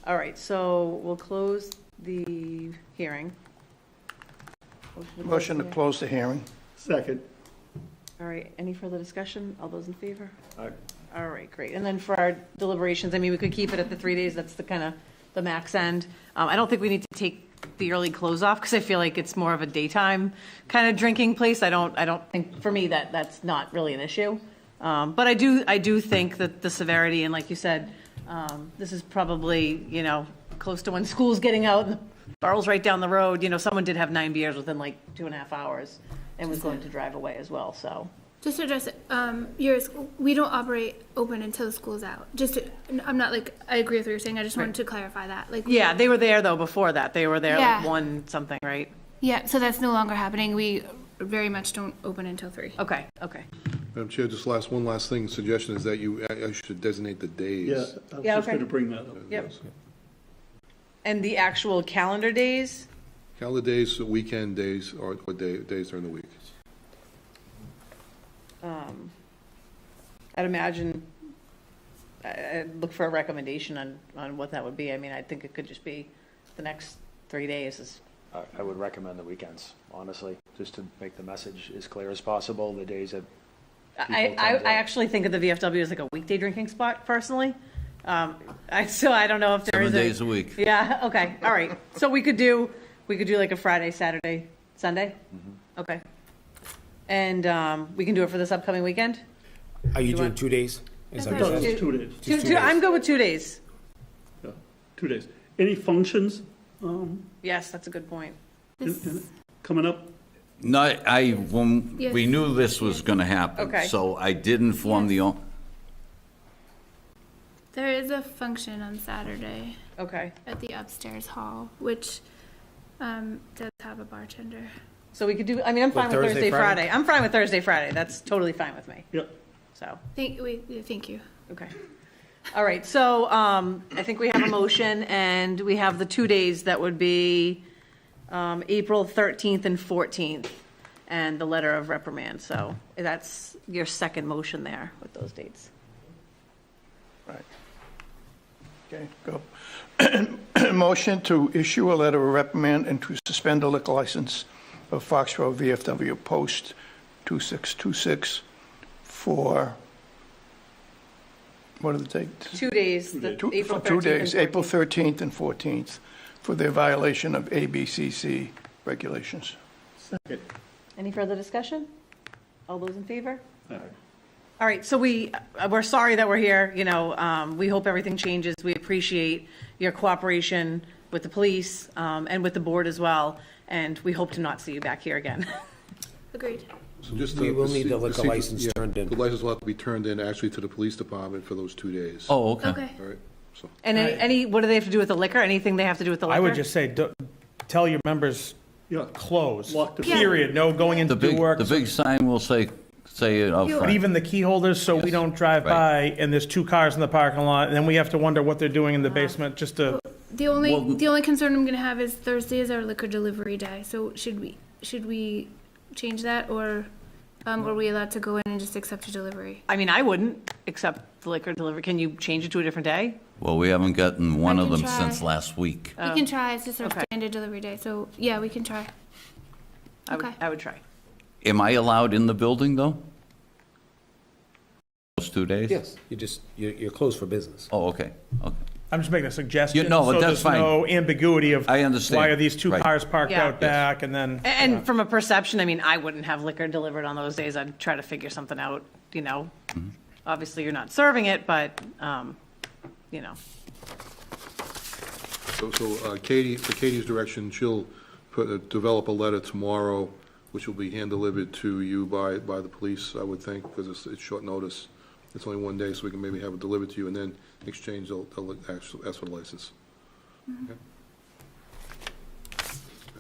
all right, so we'll close the hearing. Motion to close the hearing. Second. All right, any further discussion? All those in favor? Aye. All right, great. And then for our deliberations, I mean, we could keep it at the 3 days, that's the kind of the max end. I don't think we need to take the early close off, because I feel like it's more of a daytime kind of drinking place. I don't think, for me, that's not really an issue. But I do think that the severity, and like you said, this is probably, you know, close to when school's getting out, and the borough's right down the road. You know, someone did have 9 beers within like 2.5 hours and was going to drive away as well, so. Just to address it, we don't operate open until school's out. I'm not like, I agree with what you're saying, I just wanted to clarify that, like. Yeah, they were there though before that. They were there Yeah. like 1 something, right? Yeah, so that's no longer happening. We very much don't open until 3. Okay. Madam Chair, just one last thing, suggestion is that I should designate the days. Yeah, I was Yeah, just okay. going to bring that up. Yep. And the actual calendar days? Calendar days, weekend days, or days during the week. I'd imagine, I'd look for a recommendation on what that would be. I mean, I think it could just be the next 3 days is. I would recommend the weekends, honestly, just to make the message as clear as possible, the days that people I tend to- actually think of the VFW as like a weekday drinking spot personally. So I don't know if there 7 is days a week. Yeah, okay, all right. So we could do like a Friday, Saturday, Sunday? Okay. And we can do it for this upcoming weekend? Are you You doing want- 2 days? Is that No, what you said? it's 2 days. Just 2 days. I'm good with 2 days. Yeah, 2 days. Any functions Yes, that's a good point. coming up? No, when Yes. we knew this was going to happen. Okay. So I did inform There is a function on Saturday Okay. at the upstairs hall, which does have a bartender. So we could do, I mean, I'm fine with Thursday, Thursday, Friday? Friday. I'm fine with Thursday, Friday. That's totally fine with me. Yep. So, Thank you. okay. All right, so I think we have a motion, and we have the 2 days that would be April 13th and 14th, and the letter of reprimand. So that's your second motion there with those dates. Right. Okay, go. Motion to issue a letter of reprimand and to suspend the liquor license of Foxborough VFW Post 2626 for, what are the dates? 2 days, the Two- April for 2 13th and days, April 14th. 13th and 14th, for their violation of ABCC regulations. Any further discussion? All those in favor? All right, so we're sorry that we're here, we hope everything changes. We appreciate your cooperation with the police and with the board as well, and we hope to not see you back here again. Agreed. So just We will need the liquor license turned in. The license will have to be turned in actually to the police department for those 2 days. Oh, okay. Okay. All right, so. And what do they have to do with the liquor? Anything they have to do with the liquor? I would just say, tell your members, Yeah. close, Lock the- period, no going in The to do work. big sign will say it up But front. even the key holders, so we Yes. don't drive Right. by and there's 2 cars in the parking lot, and then we have to wonder what they're doing in the basement, just to, The only concern I'm gonna have is Thursday is our liquor delivery day. So should we change that, or are we allowed to go in and just accept a delivery? I mean, I wouldn't accept the liquor delivery. Can you change it to a different day? Well, we haven't gotten one I of can them try. since last week. We can try. It's just our Okay. standard delivery day. So yeah, we can try. Okay. I would try. Am I allowed in the building, though? Those 2 days? Yes, you're closed for business. Oh, okay. I'm just making a suggestion. Yeah, no, but so that's there's fine. no ambiguity of. I understand. Why are these 2 Right. cars parked Yeah. out back, and then. And from a perception, I mean, I wouldn't have liquor delivered on those days. I'd try to figure something out, Obviously, you're not serving it, but, So Katie, for Katie's direction, she'll develop a letter tomorrow, which will be hand-delivered to you by the police, I would think, because it's short notice. It's only 1 day, so we can maybe have it delivered to you, and then in exchange, they'll ask for the license. Okay?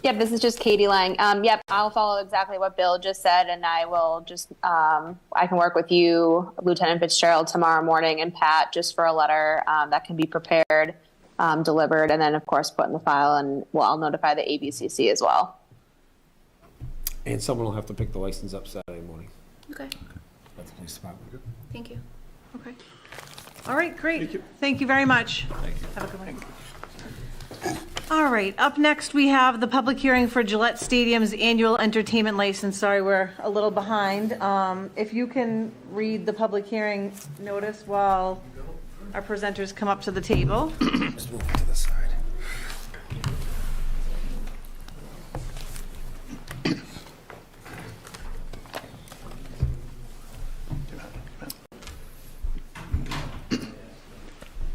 Yep, this is just Katie Lang. Yep, I'll follow exactly what Bill just said, and I will just, I can work with you, Lieutenant Fitzgerald, tomorrow morning, and Pat, just for a letter that can be prepared, delivered, and then, of course, put in the file, and I'll notify the ABCC as well. And someone will have to pick the license up Saturday morning Okay. at the police department. Thank you. okay. All right, great. Thank you very much. Have a good one. All right, up next, we have the public hearing for Gillette Stadium's annual entertainment license. Sorry, we're a little behind. If you can read the public hearing notice while our presenters come up to the table. Just move it to the side.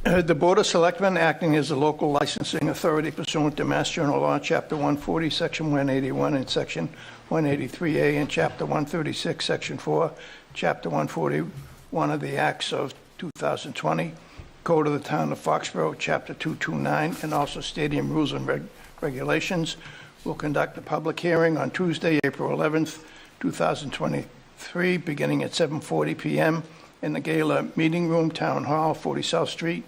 The Board of Selectmen, acting as the local licensing authority pursuant to Mass General Law, Chapter 140, Section 181, and Section 183A, and Chapter 136, Section 4, Chapter 141 of the Acts of 2020, Code of the Town of Foxborough, Chapter 229, and also Stadium Rules and Regulations, will conduct a public hearing on Tuesday, April 11th, 2023, beginning at 7:40 p.m. in the Gala Meeting Room, Town Hall, 40 South Street.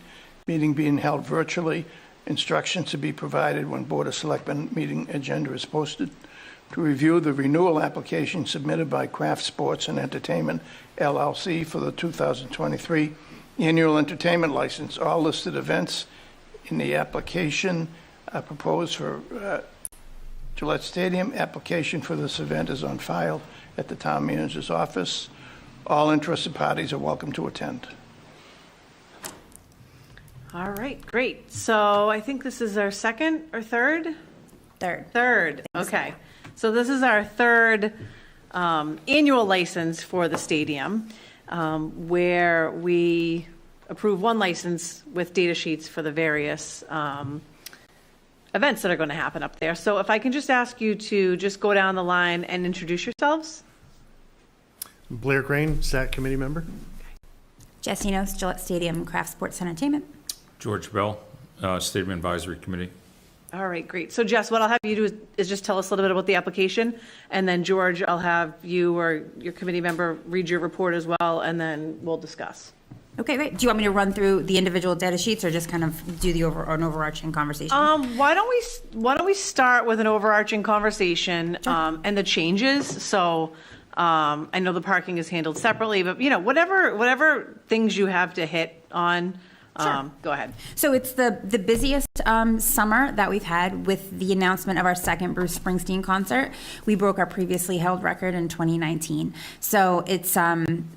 Meeting being held virtually. Instructions to be provided when Board of Selectmen meeting agenda is posted. To review the renewal application submitted by Craft Sports and Entertainment LLC for the 2023 annual entertainment license. All listed events in the application are proposed for Gillette Stadium. Application for this event is on file at the town manager's office. All interested parties are welcome to attend. All right, great. So I think this is our second or third? Third, okay. So this is our third annual license for the stadium, where we approve one license with data sheets for the various events that are going to happen up there. So if I can just ask you to just go down the line and introduce yourselves. Blair Crane, SAC committee member. Jesse Nos, Gillette Stadium Craft Sports Entertainment. George Bell, Stadium Advisory Committee. All right, great. So Jess, what I'll have you do is just tell us a little bit about the application, and then George, I'll have you or your committee member read your report as well, and then we'll discuss. Okay, great. Do you want me to run through the individual data sheets or just kind of do the an overarching conversation? Why don't we start with an overarching conversation and the changes? So I know the parking is handled separately, but whatever things you have to hit on. Sure. Go ahead. So it's the busiest summer that we've had with the announcement of our second Bruce Springsteen concert. We broke our previously held record in 2019. So it's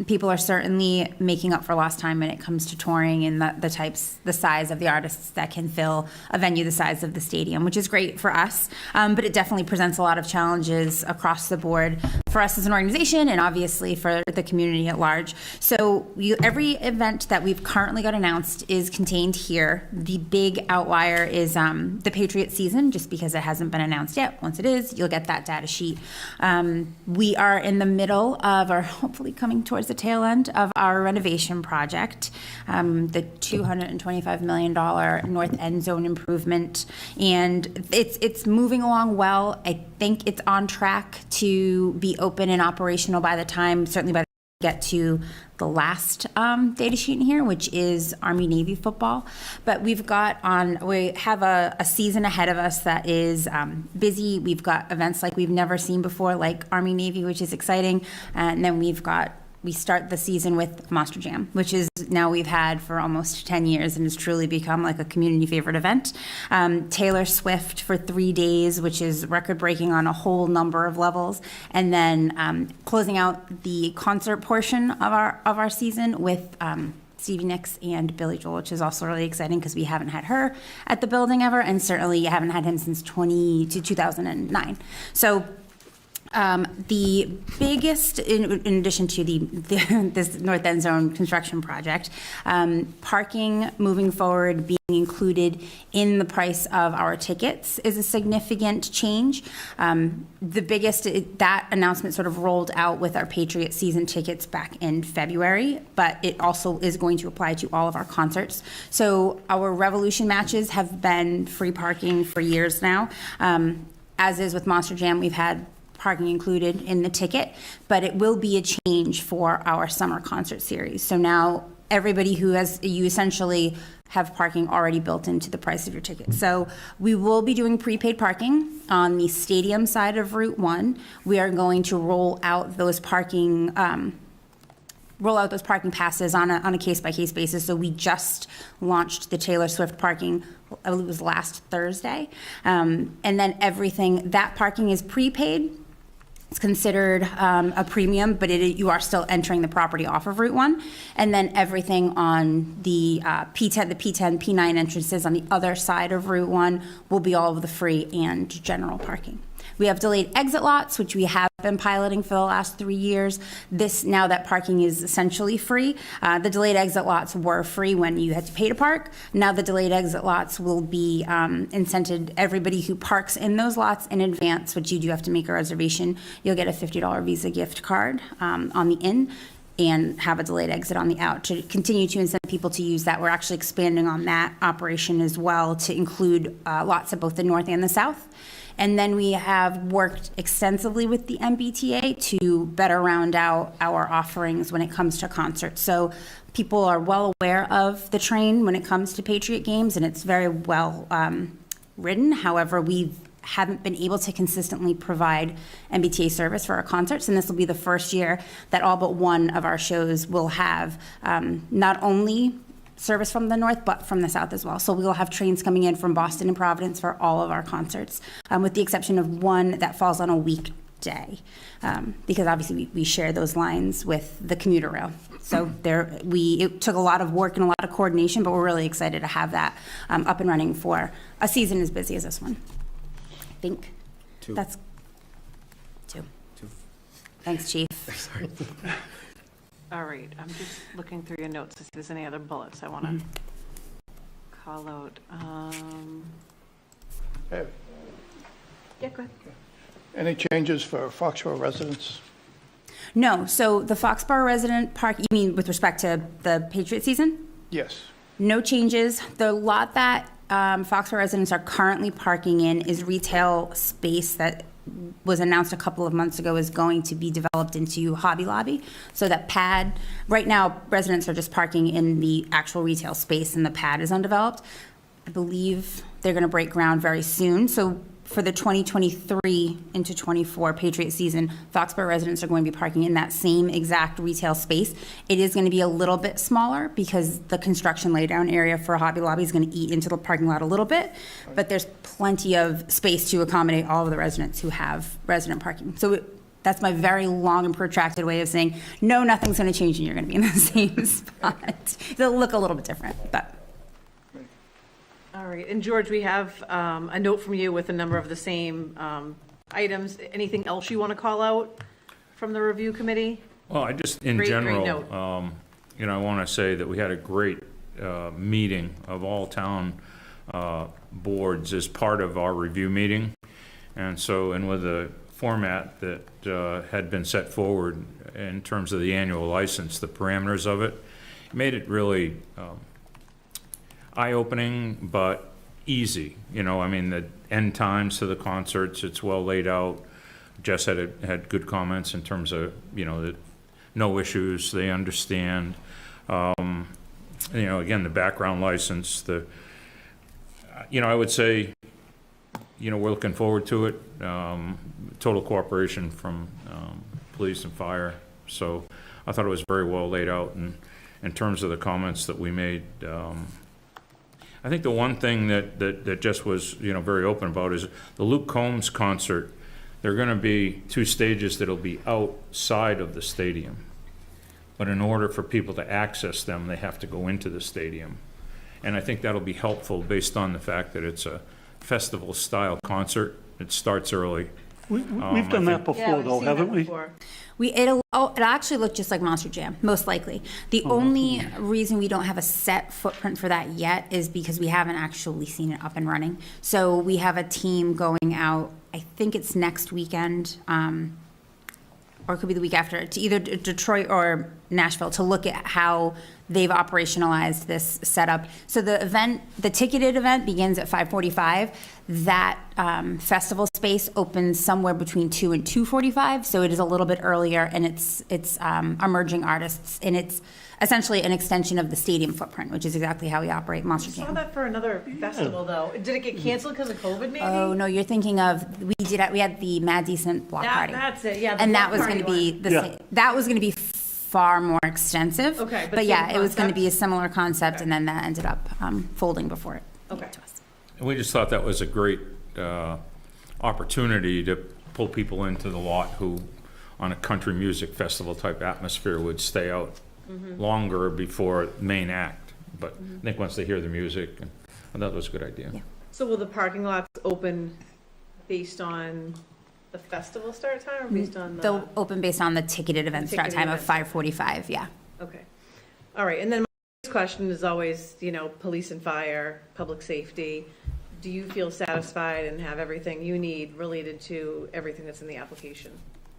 people are certainly making up for lost time when it comes to touring and the size of the artists that can fill a venue the size of the stadium, which is great for us. But it definitely presents a lot of challenges across the board for us as an organization and obviously for the community at large. So every event that we've currently got announced is contained here. The big outlier is the Patriot season, just because it hasn't been announced yet. Once it is, you'll get that data sheet. We are in the middle of, or hopefully coming towards the tail end of our renovation project, the $225 million North End Zone improvement, and it's moving along well. I think it's on track to be open and operational by the time, certainly by the get to the last data sheet in here, which is Army-Navy football. But we have a season ahead of us that is busy. We've got events like we've never seen before, like Army-Navy, which is exciting. And then we start the season with Monster Jam, which is now we've had for almost 10 years and has truly become like a community favorite event. Taylor Swift for 3 days, which is record breaking on a whole number of levels. And then closing out the concert portion of our season with Stevie Nicks and Billy Joel, which is also really exciting because we haven't had her at the building ever, and certainly you haven't had him since 2009. So the biggest, in addition to this North End Zone construction project, parking moving forward being included in the price of our tickets is a significant change. The biggest, that announcement sort of rolled out with our Patriot season tickets back in February, but it also is going to apply to all of our concerts. So our Revolution matches have been free parking for years now. As is with Monster Jam, we've had parking included in the ticket, but it will be a change for our summer concert series. So now everybody you essentially have parking already built into the price of your ticket. So we will be doing prepaid parking on the stadium side of Route 1. We are going to roll out those parking passes on a case-by-case basis. So we just launched the Taylor Swift parking, I believe it was last Thursday. And then that parking is prepaid. It's considered a premium, but you are still entering the property off of Route 1. And then everything on the P10, P9 entrances on the other side of Route 1 will be all of the free and general parking. We have delayed exit lots, which we have been piloting for the last 3 years. Now that parking is essentially free. The delayed exit lots were free when you had to pay to park. Now the delayed exit lots will be incented. Everybody who parks in those lots in advance, which you do have to make a reservation, you'll get a $50 Visa gift card on the in and have a delayed exit on the out to continue to incent people to use that. We're actually expanding on that operation as well to include lots of both the north and the south. And then we have worked extensively with the MBTA to better round out our offerings when it comes to concerts. So people are well aware of the train when it comes to Patriot games, and it's very well ridden. However, we haven't been able to consistently provide MBTA service for our concerts, and this will be the first year that all but one of our shows will have not only service from the north, but from the south as well. So we will have trains coming in from Boston and Providence for all of our concerts, with the exception of one that falls on a weekday, because obviously we share those lines with the commuter rail. So it took a lot of work and a lot of coordination, but we're really excited to have that up and running for a season as busy as this one. I think that's two. Thanks, Chief. Sorry. All right, I'm just looking through your notes to see if there's any other bullets I want to call out. Hey, Yeah, go ahead. any changes for Foxborough residents? No, so the Foxborough resident park, you mean with respect to the Patriot season? Yes. No changes. The lot that Foxborough residents are currently parking in is retail space that was announced a couple of months ago is going to be developed into Hobby Lobby. So that pad, right now residents are just parking in the actual retail space and the pad is undeveloped. I believe they're going to break ground very soon. So for the 2023 into 24 Patriot season, Foxborough residents are going to be parking in that same exact retail space. It is going to be a little bit smaller because the construction laydown area for Hobby Lobby is going to eat into the parking lot a little bit, but there's plenty of space to accommodate all of the residents who have resident parking. So that's my very long and protracted way of saying, no, nothing's going to change and you're going to be in the same spot. It'll look a little bit different, but. All right, and George, we have a note from you with a number of the same items. Anything else you want to call out from the review committee? Well, I just, in Great general, note. I want to say that we had a great meeting of all town boards as part of our review meeting. And so, and with the format that had been set forward in terms of the annual license, the parameters of it, made it really eye-opening, but easy. I mean, the end times to the concerts, it's well laid out. Jess had good comments in terms of, that no issues, they understand. Again, the background license, I would say, we're looking forward to it. Total cooperation from police and fire. So I thought it was very well laid out, and in terms of the comments that we made, I think the one thing that Jess was, very open about is the Luke Combs concert. There are going to be 2 stages that'll be outside of the stadium. But in order for people to access them, they have to go into the stadium. And I think that'll be helpful based on the fact that it's a festival-style concert. It starts early. We've done that before, though, haven't we? It'll actually look just like Monster Jam, most likely. The only reason we don't have a set footprint for that yet is because we haven't actually seen it up and running. So we have a team going out, I think it's next weekend, or it could be the week after, to either Detroit or Nashville to look at how they've operationalized this setup. So the ticketed event begins at 5:45. That festival space opens somewhere between 2 and 2:45, so it is a little bit earlier, and it's emerging artists, and it's essentially an extension of the stadium footprint, which is exactly how we operate Monster I saw Jam. that for another festival, though. Did it get canceled because of COVID, maybe? Oh no, you're thinking of we had the Mad Decent block party. That's it, yeah. the And that block was going to party be one. the Yeah. same, that was going to be far more extensive. Okay, but But yeah, same it was going to concept? be a similar concept, and then that ended up folding before it Okay. came to us. And we just thought that was a great opportunity to pull people into the lot who, on a country music festival type atmosphere, would stay out longer before main act. But I think once they hear the music, I thought it was a good idea. Yeah. So will the parking lots open based on the festival start time or based on the? They'll open based on the ticketed event start ticketed time of event. 5:45, yeah. Okay. All right, and then my next question is always, police and fire, public safety. Do you feel satisfied and have everything you need related to everything that's in the application?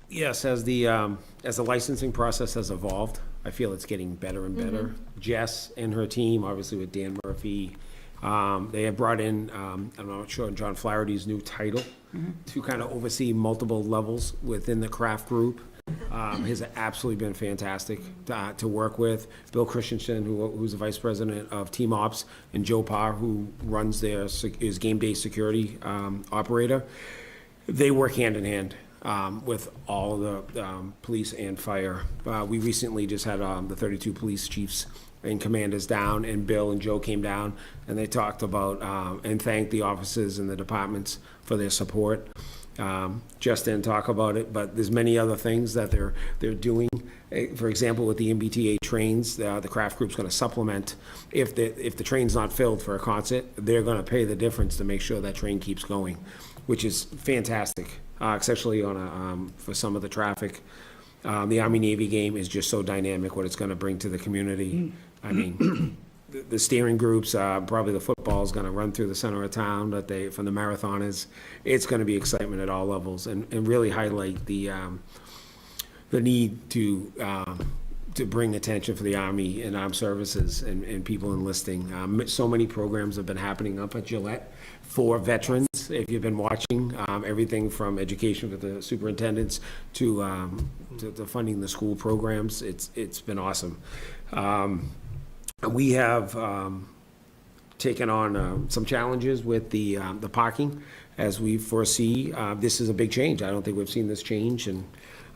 Yes, as the licensing process has evolved, I feel it's getting better and better. Jess and her team, obviously with Dan Murphy, they have brought in, I'm not sure, John Flaherty's new title to kind of oversee multiple levels within the craft group. Has absolutely been fantastic to work with. Bill Christensen, who's the vice president of Team Ops, and Joe Parr, who runs is game day security operator. They work hand in hand with all the police and fire. We recently just had the 32 police chiefs and commanders down, and Bill and Joe came down, and they talked about and thanked the officers and the departments for their support. Just didn't talk about it, but there's many other things that they're doing. For example, with the MBTA trains, the craft group's going to supplement. If the train's not filled for a concert, they're going to pay the difference to make sure that train keeps going, which is fantastic, especially for some of the traffic. The Army-Navy game is just so dynamic, what it's going to bring to the community. I mean, the steering groups, probably the football is going to run through the center of town from the marathoners. It's going to be excitement at all levels, and really highlight the need to bring attention for the Army and armed services and people enlisting. So many programs have been happening up at Gillette for veterans. If you've been watching, everything from education for the superintendents to funding the school programs, it's been awesome. We have taken on some challenges with the parking. as we foresee, this is a big change. I don't think we've seen this change, and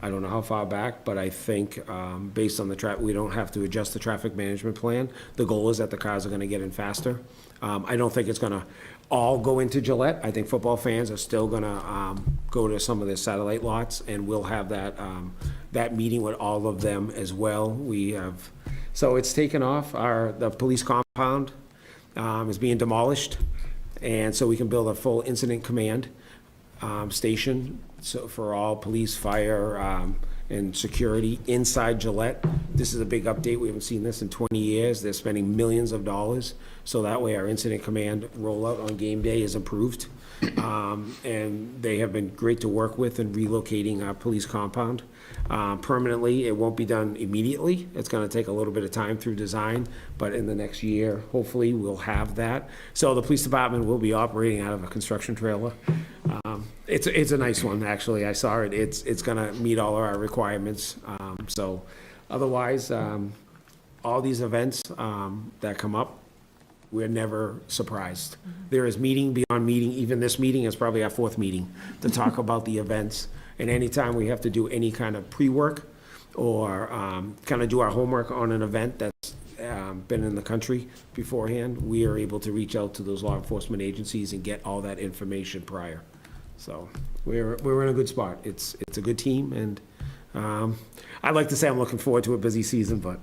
I don't know how far back, but I think based on the we don't have to adjust the traffic management plan. The goal is that the cars are going to get in faster. I don't think it's going to all go into Gillette. I think football fans are still going to go to some of the satellite lots, and we'll have that meeting with all of them as well. So it's taken off. The police compound is being demolished, and so we can build a full incident command station, so for all police, fire, and security inside Gillette. This is a big update. We haven't seen this in 20 years. They're spending millions of dollars, so that way our incident command rollout on game day is improved. And they have been great to work with in relocating our police compound. Permanently, it won't be done immediately. It's gonna take a little bit of time through design, but in the next year, hopefully, we'll have that. So the police department will be operating out of a construction trailer. It's a nice one, actually. I saw it. It's gonna meet all of our requirements. So otherwise, all these events that come up, we're never surprised. There is meeting beyond meeting. Even this meeting is probably our 4th meeting to talk about the events. And anytime we have to do any kind of pre-work or kind of do our homework on an event that's been in the country beforehand, we are able to reach out to those law enforcement agencies and get all that information prior. So we're in a good spot. It's a good team, and I'd like to say I'm looking forward to a busy season, but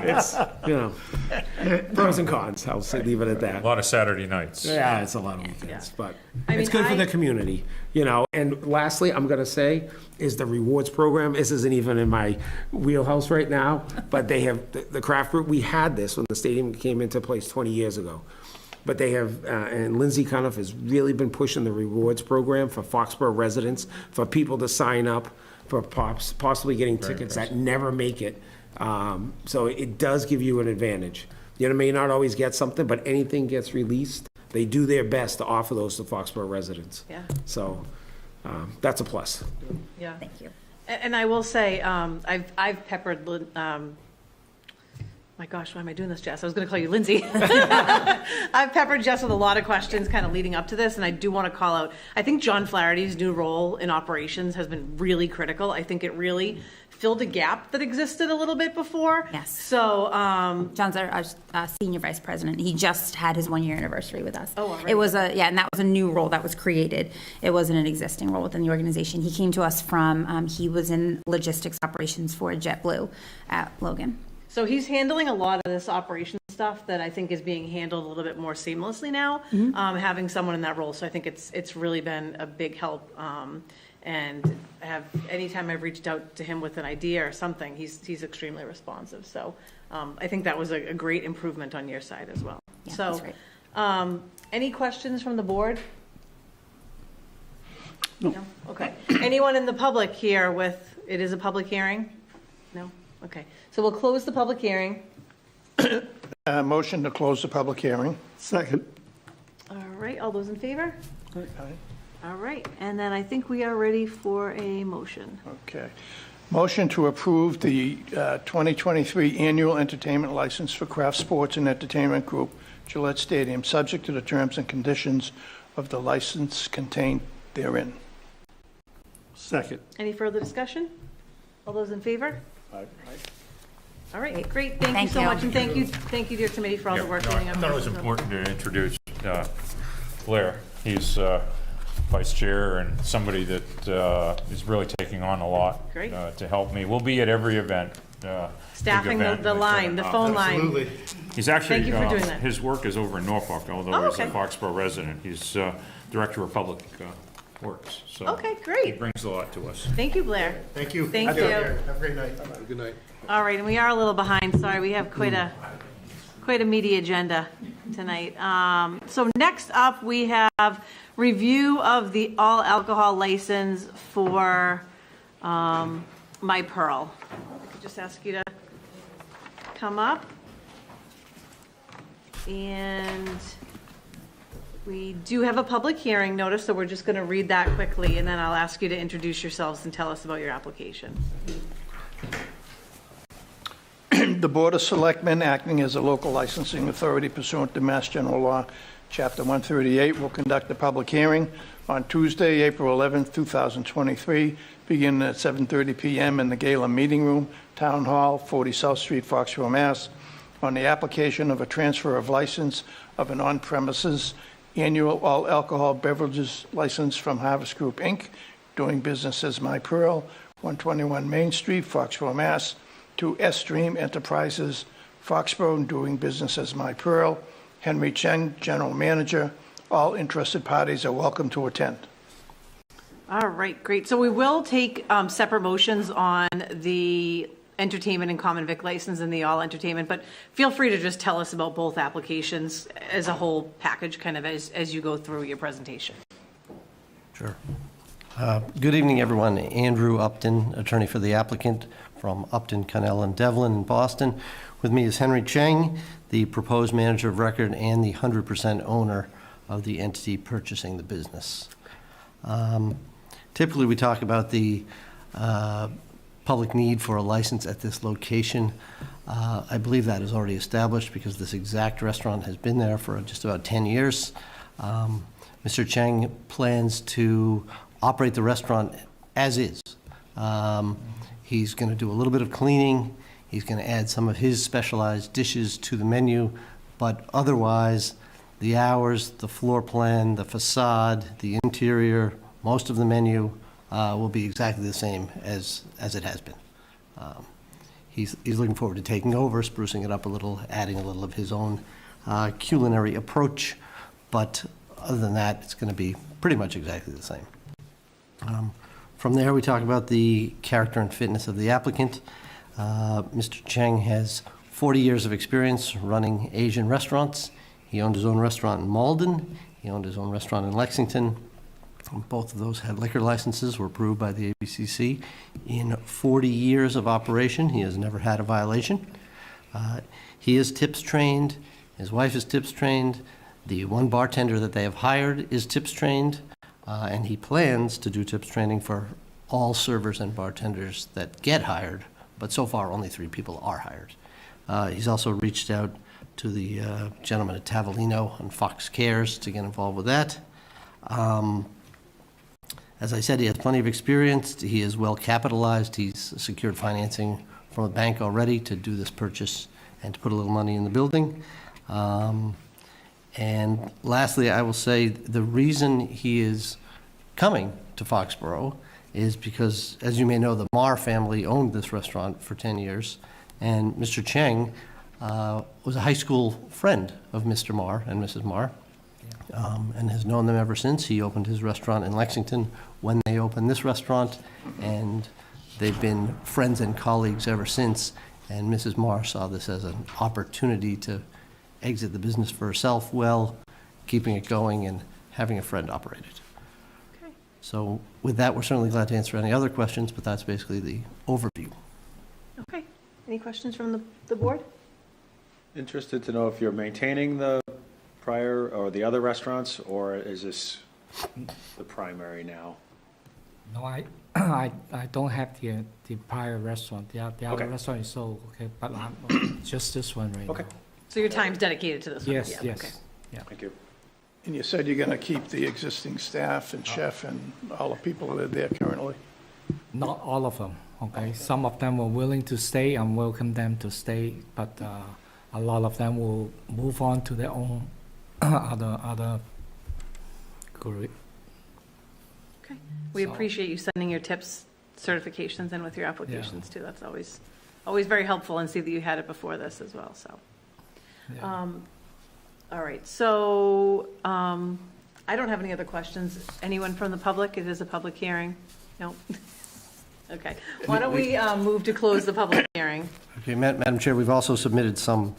it's, pros and cons. I'll leave it at that. A lot of Saturday nights. Yeah, it's a lot of weekends, but I mean, it's good for the community, And lastly, I'm gonna say, is the rewards program. This isn't even in my wheelhouse right now, but they have, the craft group, we had this when the stadium came into place 20 years ago. But they have, and Lindsay Cuniff has really been pushing the rewards program for Foxborough residents, for people to sign up, for possibly getting tickets that never make it. So it does give you an advantage. You may not always get something, but anything gets released, they do their best to offer those to Foxborough residents. Yeah. So that's a plus. Yeah. Thank you. And I will say, I've peppered, my gosh, why am I doing this, Jess? I was going to call you Lindsay. I've peppered Jess with a lot of questions kind of leading up to this, and I do want to call out, I think John Flaherty's new role in operations has been really critical. I think it really filled a gap that existed a little bit before. Yes. So, John's our senior vice president. He just had his 1-year anniversary with us. Oh, already? It was and that was a new role that was created. It wasn't an existing role within the organization. He came to us from, he was in logistics operations for JetBlue at Logan. So he's handling a lot of this operation stuff that I think is being handled a little bit more seamlessly now, having someone in that role. So I think it's really been a big help. And anytime I've reached out to him with an idea or something, he's extremely responsive. So I think that was a great improvement on your side as well. Yeah, So that's great. any questions from the board? No. Okay. Anyone in the public here it is a public hearing? No? Okay. So we'll close the public hearing. Motion to close the public hearing. Second. All right, all those in favor? Aye. All right, and then I think we are ready for a motion. Okay. Motion to approve the 2023 annual entertainment license for Craft Sports and Entertainment Group, Gillette Stadium, subject to the terms and conditions of the license contained therein. Second. Any further discussion? All those in favor? Aye. All right, great, thank you Thank so you. much, and thank you, dear committee, for all the work leading up I to thought it was this. important to introduce Blair. He's vice chair and somebody that is really taking on a lot Great. to help me. We'll be at every event. Big Staffing event the with, line, the phone line. He's actually, Thank you for doing that. his work is over in Norfolk, although Oh, he's a okay. Foxborough resident. He's Director of Public Works. So Okay, great. He brings a lot to us. Thank you, Blair. Thank you. Thank you. Have a great night. Good night. All right, and we are a little behind, sorry, we have quite a meaty agenda tonight. So next up, we have review of the all alcohol license for My Pearl. I could just ask you to come up. And we do have a public hearing notice, so we're just going to read that quickly, and then I'll ask you to introduce yourselves and tell us about your application. The Board of Selectmen, acting as a local licensing authority pursuant to Mass General Law, Chapter 138 will conduct a public hearing on Tuesday, April 11th, 2023, beginning at 7:30 PM in the Gala Meeting Room, Town Hall, 40 South Street, Foxborough, Mass., on the application of a transfer of license of an on-premises annual all alcohol beverages license from Harvest Group, Inc., doing business as My Pearl, 121 Main Street, Foxborough, Mass., to S-Stream Enterprises, Foxborough, doing business as My Pearl, Henry Cheng, General Manager. All interested parties are welcome to attend. All right, great. So we will take separate motions on the entertainment and common vic license and the all entertainment, but feel free to just tell us about both applications as a whole package, kind of as you go through your presentation. Sure. Good evening, everyone. Andrew Upton, attorney for the applicant from Upton, Connell, and Devlin in Boston. With me is Henry Cheng, the proposed manager of record and the 100% owner of the entity purchasing the business. Typically, we talk about the public need for a license at this location. I believe that is already established because this exact restaurant has been there for just about 10 years. Mr. Cheng plans to operate the restaurant as is. He's going to do a little bit of cleaning. He's going to add some of his specialized dishes to the menu, but otherwise, the hours, the floor plan, the facade, the interior, most of the menu will be exactly the same as it has been. He's looking forward to taking over, sprucing it up a little, adding a little of his own culinary approach, but other than that, it's going to be pretty much exactly the same. From there, we talk about the character and fitness of the applicant. Mr. Cheng has 40 years of experience running Asian restaurants. He owned his own restaurant in Malden. He owned his own restaurant in Lexington. Both of those had liquor licenses, were approved by the ABCC. In 40 years of operation, he has never had a violation. He is tips trained. His wife is tips trained. The one bartender that they have hired is tips trained. And he plans to do tips training for all servers and bartenders that get hired, but so far only 3 people are hired. He's also reached out to the gentleman at Tavolino and Fox Cares to get involved with that. As I said, he has plenty of experience. He is well capitalized. He's secured financing from a bank already to do this purchase and to put a little money in the building. And lastly, I will say the reason he is coming to Foxborough is because, as you may know, the Marr family owned this restaurant for 10 years, and Mr. Cheng was a high school friend of Mr. Marr and Mrs. Marr, and has known them ever since. He opened his restaurant in Lexington when they opened this restaurant, and they've been friends and colleagues ever since, and Mrs. Marr saw this as an opportunity to exit the business for herself well, keeping it going and having a friend operate it. Okay. So with that, we're certainly glad to answer any other questions, but that's basically the overview. Okay. Any questions from the board? Interested to know if you're maintaining the prior or the other restaurants, or is this the primary now? No, I don't have the prior restaurant. The Okay. other restaurant is sold, okay, but just this one right Okay. now. So your time's dedicated to this one? Yes, Yeah, okay. yes, yeah. Thank you. And you said you're going to keep the existing staff and chef and all the people that are there currently? Not all of them, okay? Some of them were willing to stay and welcome them to stay, but a lot of them will move on to their own other career. Okay. We So- appreciate you sending your tips certifications in with your applications too. That's always very helpful, and see that you had it before this as well, so. Yeah. All right, so I don't have any other questions. Anyone from the public? It is a public hearing. No? Okay. Why don't we move to close the public hearing? Okay, Madam Chair, we've also submitted some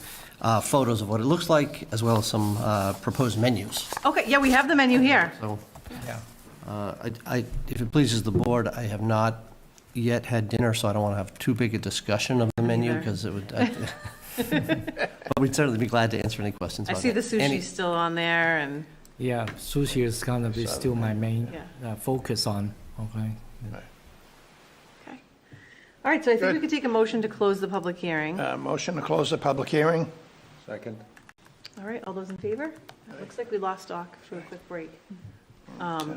photos of what it looks like, as well as some proposed menus. Okay, yeah, we have the menu here. So, Yeah. if it pleases the board, I have not yet had dinner, so I don't want to have too big a discussion of the menu, Neither. because it would, but we'd certainly be glad to answer any questions I on see it. the sushi's still on there, and, Yeah, sushi is gonna be still my main Yeah. focus on, okay? okay. All right, so I think we could take a motion to close the public hearing. Motion to close the public hearing? Second. All right, all those in favor? It looks like we lost Doc for a quick break. All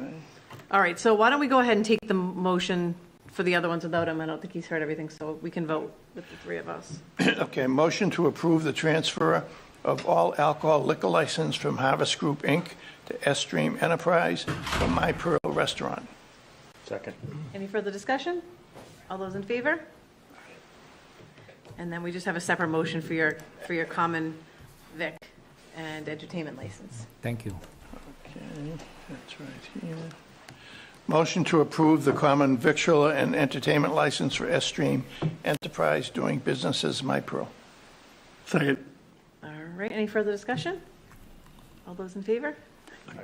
right, so why don't we go ahead and take the motion for the other ones without him? I don't think he's heard everything, so we can vote with the three of us. Okay, motion to approve the transfer of all alcohol liquor license from Harvest Group, Inc. to S-Stream Enterprise for My Pearl Restaurant. Second. Any further discussion? All those in favor? And then we just have a separate motion for your common vic and entertainment license. Thank you. Okay, that's right here. Motion to approve the common victualler and entertainment license for S-Stream Enterprise doing business as My Pearl. Second. All right, any further discussion? All those in favor? All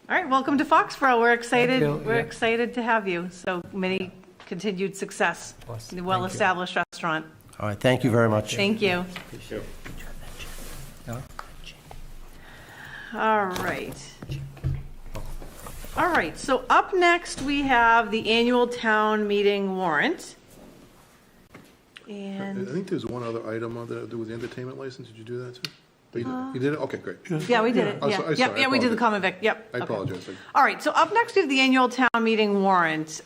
right, welcome to Foxborough. We're excited. Thank you. We're Yeah. excited to have you. So many continued success. Awesome. In a Thank well-established restaurant. All right, thank you very much. Thank you. Yeah. All right. All right, so up next, we have the annual town meeting warrant. I And, think there's one other item on there to do with the entertainment license. Did you do that too? You did it? Okay, great. yeah, we did it. I'm Yeah, sorry, Yep, I yeah, we did the apologize. common vic, yep. I Okay. apologize. All right, so up next we have the annual town meeting warrant.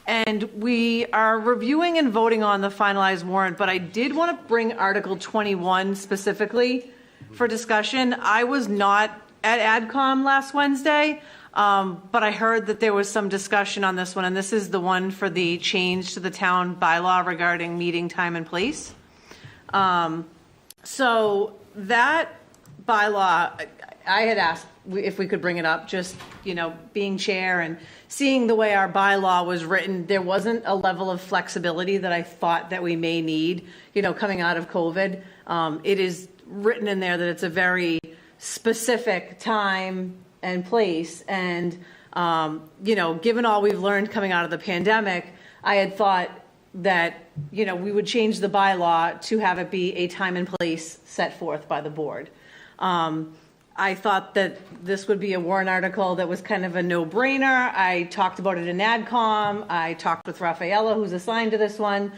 And we are reviewing and voting on the finalized warrant, but I did want to bring Article 21 specifically for discussion. I was not at AdCom last Wednesday, but I heard that there was some discussion on this one, and this is the one for the change to the town bylaw regarding meeting time and place. So that bylaw, I had asked if we could bring it up, just, being chair and seeing the way our bylaw was written, there wasn't a level of flexibility that I thought that we may need, coming out of COVID. It is written in there that it's a very specific time and place. And, given all we've learned coming out of the pandemic, I had thought that, we would change the bylaw to have it be a time and place set forth by the board. I thought that this would be a warrant article that was kind of a no-brainer. I talked about it in AdCom. I talked with Rafaela, who's assigned to this one.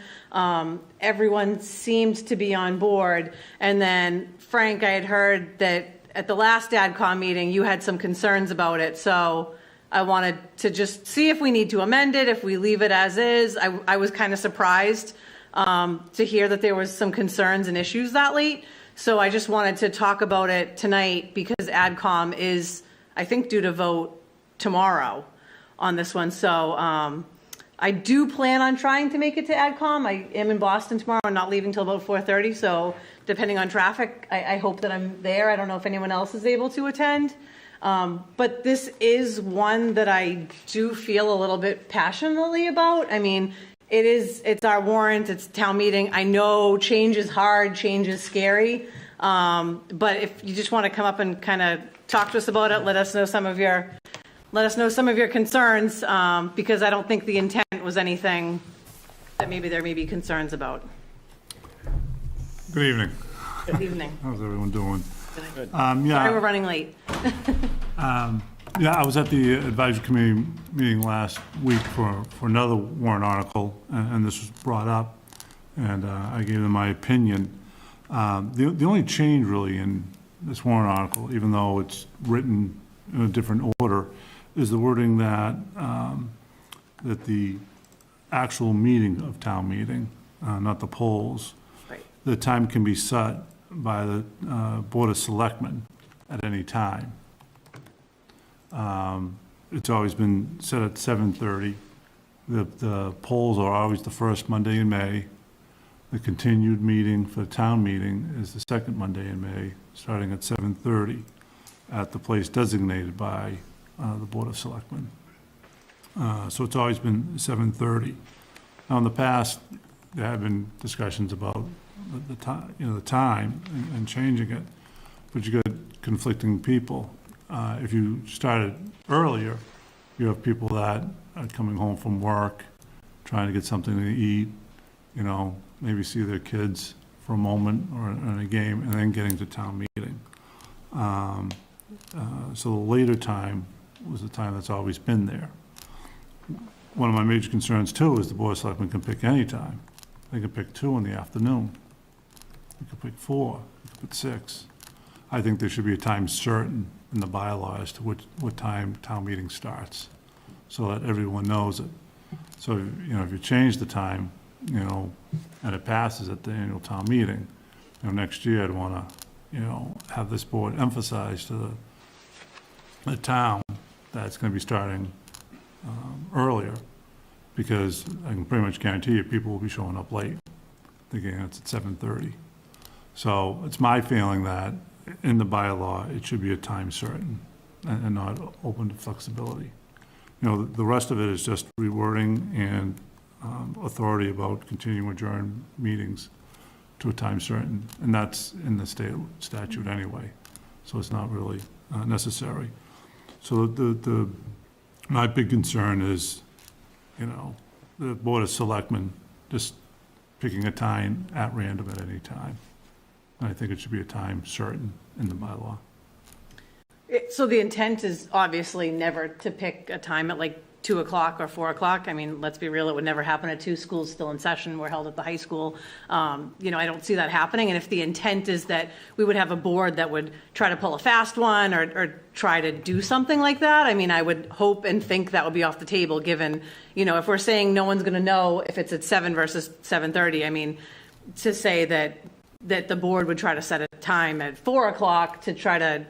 Everyone seemed to be on board. And then, Frank, I had heard that at the last AdCom meeting, you had some concerns about it. So I wanted to just see if we need to amend it, if we leave it as is. I was kind of surprised to hear that there was some concerns and issues that late. So I just wanted to talk about it tonight because AdCom is, I think, due to vote tomorrow on this one. So I do plan on trying to make it to AdCom. I am in Boston tomorrow. I'm not leaving till about 4:30. So depending on traffic, I hope that I'm there. I don't know if anyone else is able to attend. But this is one that I do feel a little bit passionately about. I mean, it's our warrant, it's town meeting. I know change is hard, change is scary. But if you just want to come up and kind of talk to us about it, let us know some of your concerns, because I don't think the intent was anything that maybe there may be concerns about. Good evening. Good evening. How's everyone doing? Sorry we're running late. Yeah, I was at the advisory committee meeting last week for another warrant article, and this was brought up, and I gave them my opinion. The only change really in this warrant article, even though it's written in a different order, is the wording that that the actual meeting of town meeting, not the polls, Right. the time can be set by the Board of Selectmen at any time. It's always been set at 7:30. The polls are always the first Monday in May. The continued meeting for the town meeting is the second Monday in May, starting at 7:30 at the place designated by the Board of Selectmen. So it's always been 7:30. Now, in the past, there have been discussions about the time, the time and changing it, but you got conflicting people. If you started earlier, you have people that are coming home from work, trying to get something to eat, maybe see their kids for a moment or in a game, and then getting to town meeting. So the later time was the time that's always been there. One of my major concerns, too, is the Board of Selectmen can pick any time. They can pick 2 in the afternoon. They can pick 4, they can pick 6. I think there should be a time certain in the bylaw as to what time town meeting starts, so that everyone knows it. So, if you change the time, and it passes at the annual town meeting, next year I'd want to, have this board emphasize to the town that it's going to be starting earlier, because I can pretty much guarantee you people will be showing up late, thinking it's at 7:30. So it's my feeling that in the bylaw, it should be a time certain and not open to flexibility. The rest of it is just rewording and authority about continuing adjourned meetings to a time certain, and that's in the state statute anyway, so it's not really necessary. So my big concern is, the Board of Selectmen just picking a time at random at any time. And I think it should be a time certain in the bylaw. So the intent is obviously never to pick a time at like 2 o'clock or 4 o'clock. I mean, let's be real, it would never happen at 2 schools still in session. We're held at the high school. I don't see that happening. And if the intent is that we would have a board that would try to pull a fast one or try to do something like that, I mean, I would hope and think that would be off the table given, if we're saying no one's going to know if it's at 7 versus 7:30, I mean, to say that the board would try to set a time at 4 o'clock to try to,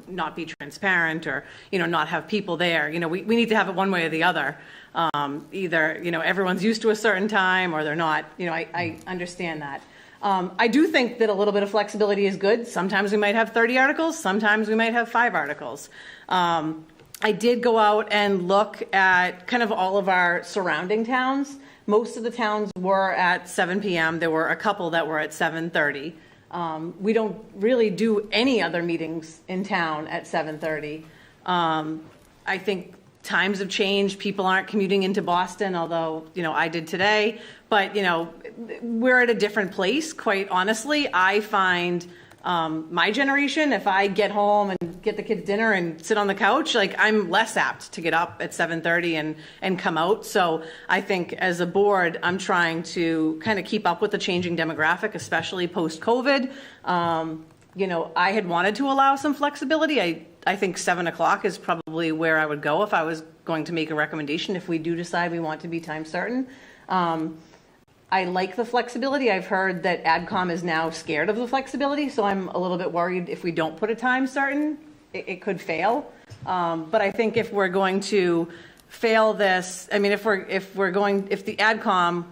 not be transparent or, not have people there. We need to have it one way or the other. Either, everyone's used to a certain time or they're not. I understand that. I do think that a little bit of flexibility is good. Sometimes we might have 30 articles. Sometimes we might have 5 articles. I did go out and look at kind of all of our surrounding towns. Most of the towns were at 7 p.m. There were a couple that were at 7:30. We don't really do any other meetings in town at 7:30. I think times have changed. People aren't commuting into Boston, although, I did today. But, we're at a different place, quite honestly. I find my generation, if I get home and get the kids dinner and sit on the couch, like I'm less apt to get up at 7:30 and come out. So I think as a board, I'm trying to kind of keep up with the changing demographic, especially post-COVID. I had wanted to allow some flexibility. I think 7 o'clock is probably where I would go if I was going to make a recommendation if we do decide we want to be time certain. I like the flexibility. I've heard that AdCom is now scared of the flexibility, so I'm a little bit worried if we don't put a time certain, it could fail. But I think if we're going to fail this, I mean, if the AdCom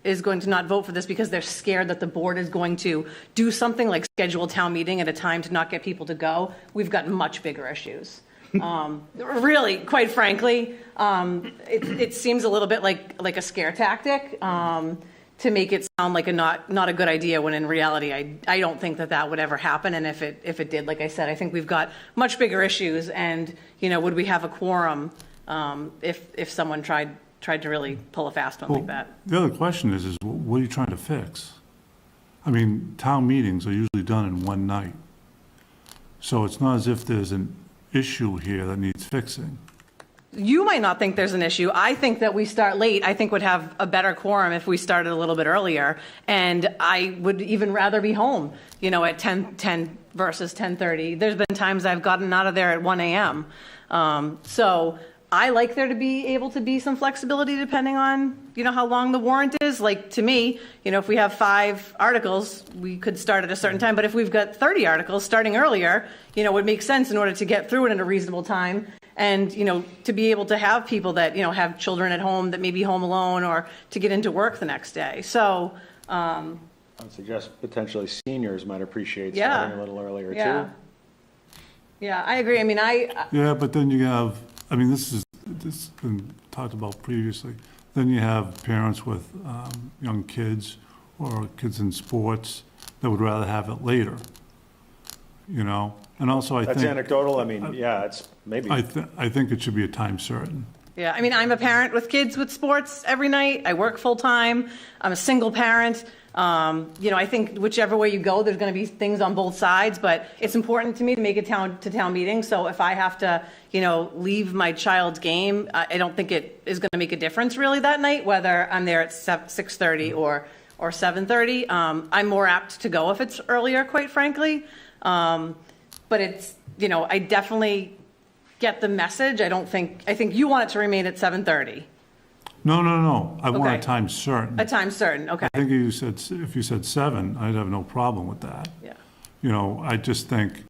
is going to not vote for this because they're scared that the board is going to do something like schedule a town meeting at a time to not get people to go, we've got much bigger issues. Really, quite frankly, it seems a little bit like a scare tactic. To make it sound like not a good idea, when in reality, I don't think that would ever happen. And if it did, like I said, I think we've got much bigger issues. And would we have a quorum if someone tried to really pull a fast one like that? The other question is what are you trying to fix? I mean, town meetings are usually done in one night, so it's not as if there's an issue here that needs fixing. You might not think there's an issue. I think that we start late. I think would have a better quorum if we started a little bit earlier. And I would even rather be home, at 10 versus 10:30. There's been times I've gotten out of there at 1 a.m. So I like there to be able to be some flexibility depending on, how long the warrant is. Like, to me, if we have 5 articles, we could start at a certain time. But if we've got 30 articles, starting earlier, would make sense in order to get through it in a reasonable time. And, to be able to have people that, have children at home that may be home alone or to get into work the next day. So I would suggest potentially seniors might appreciate starting a little earlier too. Yeah, I agree. I mean, Yeah, but then you have, this has been talked about previously. Then you have parents with young kids or kids in sports that would rather have it later, And also, I think... That's anecdotal. It's maybe... I think it should be a time certain. Yeah, I'm a parent with kids with sports every night. I work full-time. I'm a single parent. I think whichever way you go, there's going to be things on both sides, but it's important to me to make a town meeting. So if I have to, leave my child's game, I don't think it is going to make a difference really that night, whether I'm there at 6:30 or 7:30. I'm more apt to go if it's earlier, quite frankly. but it's, I definitely get the message. I think you want it to remain at 7:30. No, no, no. I want Okay. a time certain. A time certain, okay. I think if you said 7, I'd have no problem with that. Yeah. I just think,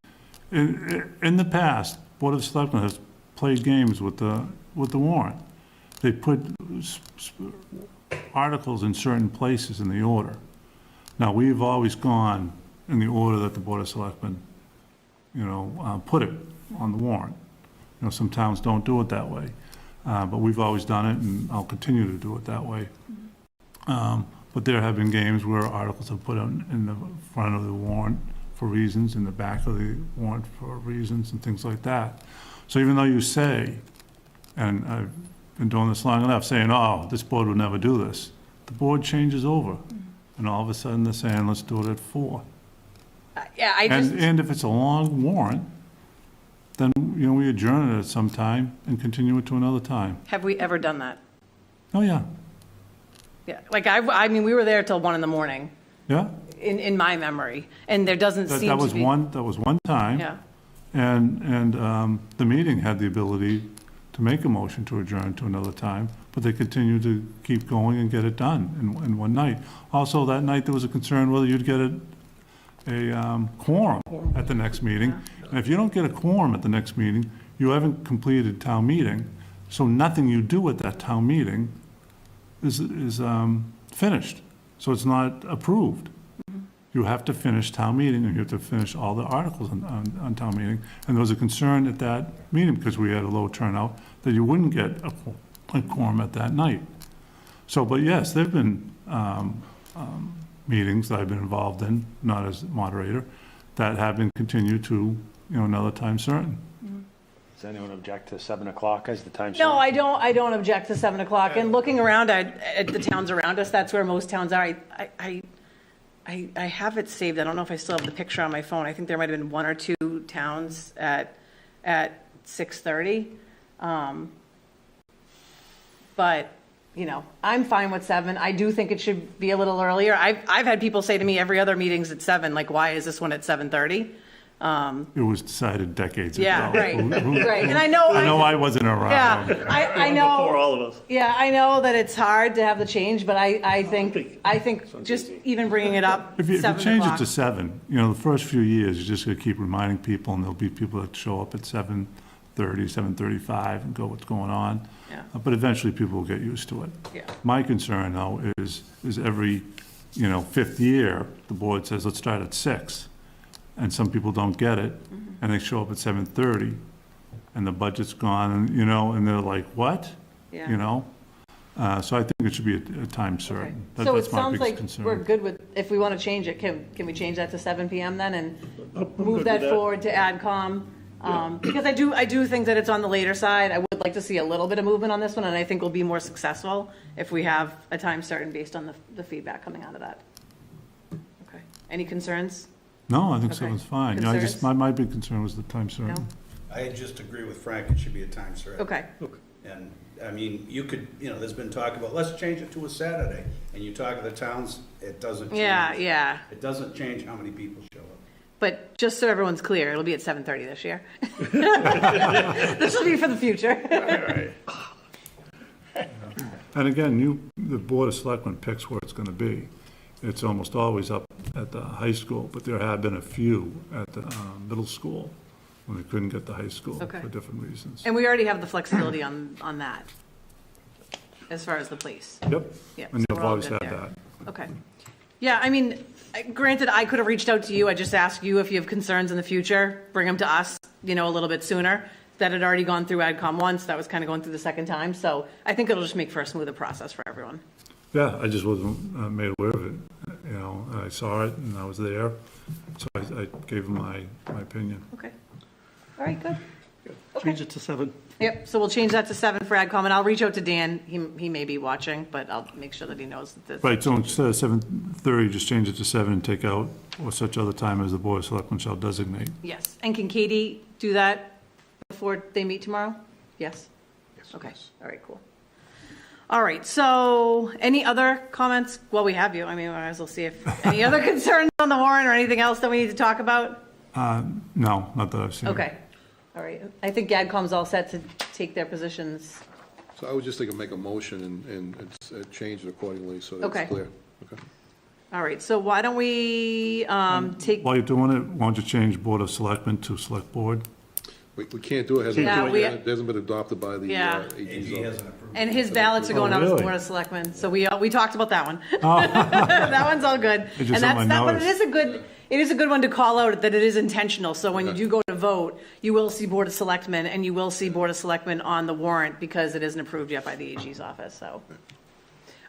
in the past, Board of Selectmen has played games with the warrant. They put articles in certain places in the order. Now, we've always gone in the order that the Board of Selectmen, put it on the warrant. Some towns don't do it that way, but we've always done it, and I'll continue to do it that way. But there have been games where articles are put in the front of the warrant for reasons, in the back of the warrant for reasons, and things like that. So even though you say, and I've been doing this long enough, saying, oh, this board would never do this, the board changes over, and all of a sudden they're saying, let's do it at 4. Yeah, And if it's a long warrant, then, we adjourn it at some time and continue it to another time. have we ever done that? Oh, yeah. Yeah, like we were there till 1 in the morning, Yeah? in my memory, and there doesn't seem That to be. that was one time. Yeah, And the meeting had the ability to make a motion to adjourn to another time, but they continued to keep going and get it done in one night. Also, that night, there was a concern whether you'd get a quorum at the next meeting. And if you don't get a quorum at the next meeting, you haven't completed town meeting, so nothing you do at that town meeting is finished. So it's not approved. You have to finish town meeting, and you have to finish all the articles on town meeting. And there was a concern at that meeting, because we had a low turnout, that you wouldn't get a quorum at that night. So, but yes, there've been meetings that I've been involved in, not as moderator, that have been continued to, another time certain. Does anyone object to 7 o'clock as the time? no, I don't object to 7 o'clock, and looking around at the towns around us, that's where most towns are. I have it saved. I don't know if I still have the picture on my phone. I think there might have been 1 or 2 towns at 6:30. But, I'm fine with 7. I do think it should be a little earlier. I've had people say to me, every other meeting's at 7, like, why is this one at 7:30? It was decided decades ago. Yeah, right, right. And I know. I wasn't around. Yeah, I know. Before all of us. Yeah, I know that it's hard to have the change, but I think just even bringing it up, If you 7 change it o'clock. to 7, the first few years, you just gotta keep reminding people, and there'll be people that show up at 7:30, 7:35 and go, what's going on? Yeah. But eventually, people will get used to it. Yeah. My concern, though, is every, 5th year, the board says, let's start at 6. And some people don't get it, and they show up at 7:30, and the budget's gone, and they're like, what? Yeah. So I think it should be a time Okay. certain. So it That's my sounds biggest like concern. we're good with, if we want to change it, can we change that to 7 PM then, and I'm move good that with forward to AdCom? Because I do think that it's on the later side. I would like to see a little bit of movement on this one, and I think we'll be more successful if we have a time certain based on the feedback coming out of that. Okay. Any concerns? No, I think Okay. 7's fine. Concerns? My big concern was the time certain. No? I just agree with Frank, it should be a time certain. Okay. And, you could, there's been talk about, let's change it to a Saturday, and you talk to the towns, it doesn't change. Yeah. It doesn't change how many people show up. But just so everyone's clear, it'll be at 7:30 this year. This will be for the future. And again, the Board of Selectmen picks where it's going to be. It's almost always up at the high school, but there have been a few at the middle school when they couldn't get the high school Okay. for different reasons. And we already have the flexibility on that, as far as the police. Yep, Yep, and so you've we're all always good had there. that. Okay. Yeah, granted, I could have reached out to you. I just asked you if you have concerns in the future, bring them to us, a little bit sooner. That had already gone through AdCom once, that was kind of going through the second time. So I think it'll just make for a smoother process for everyone. Yeah, I just wasn't made aware of it. I saw it and I was there, so I gave them my opinion. Okay. All right, good. Change it to 7. Yep, so we'll change that to 7 for AdCom, and I'll reach out to Dan. He may be watching, but I'll make sure that he knows that this. Right, so instead of 7:30, just change it to 7 and take out or such other time as the Board of Selectmen shall designate. Yes, and can Katie do that before they meet tomorrow? Yes? Yes. Okay, all right, cool. All right, so any other comments? Well, we have you. We might as well see if any other concerns on the warrant or anything else that we need to talk about? No, not that I've seen. Okay, all right. I think GADCOM's all set to take their positions. So I would just think of make a motion and change it accordingly so Okay. it's clear. Okay. All right, so why don't we take, While you're doing it, why don't you change Board of Selectmen to Select Board? We can't do it, Yeah, we- it hasn't been adopted by the Yeah. AG's office. and his ballots are going out as really? Board of Selectmen, so we talked about that one. That one's all good. It's just And something I but it noticed. is a good one to call out that it is intentional, so when you do go to vote, you will see Board of Selectmen, and you will see Board of Selectmen on the warrant because it isn't approved yet by the AG's office, so.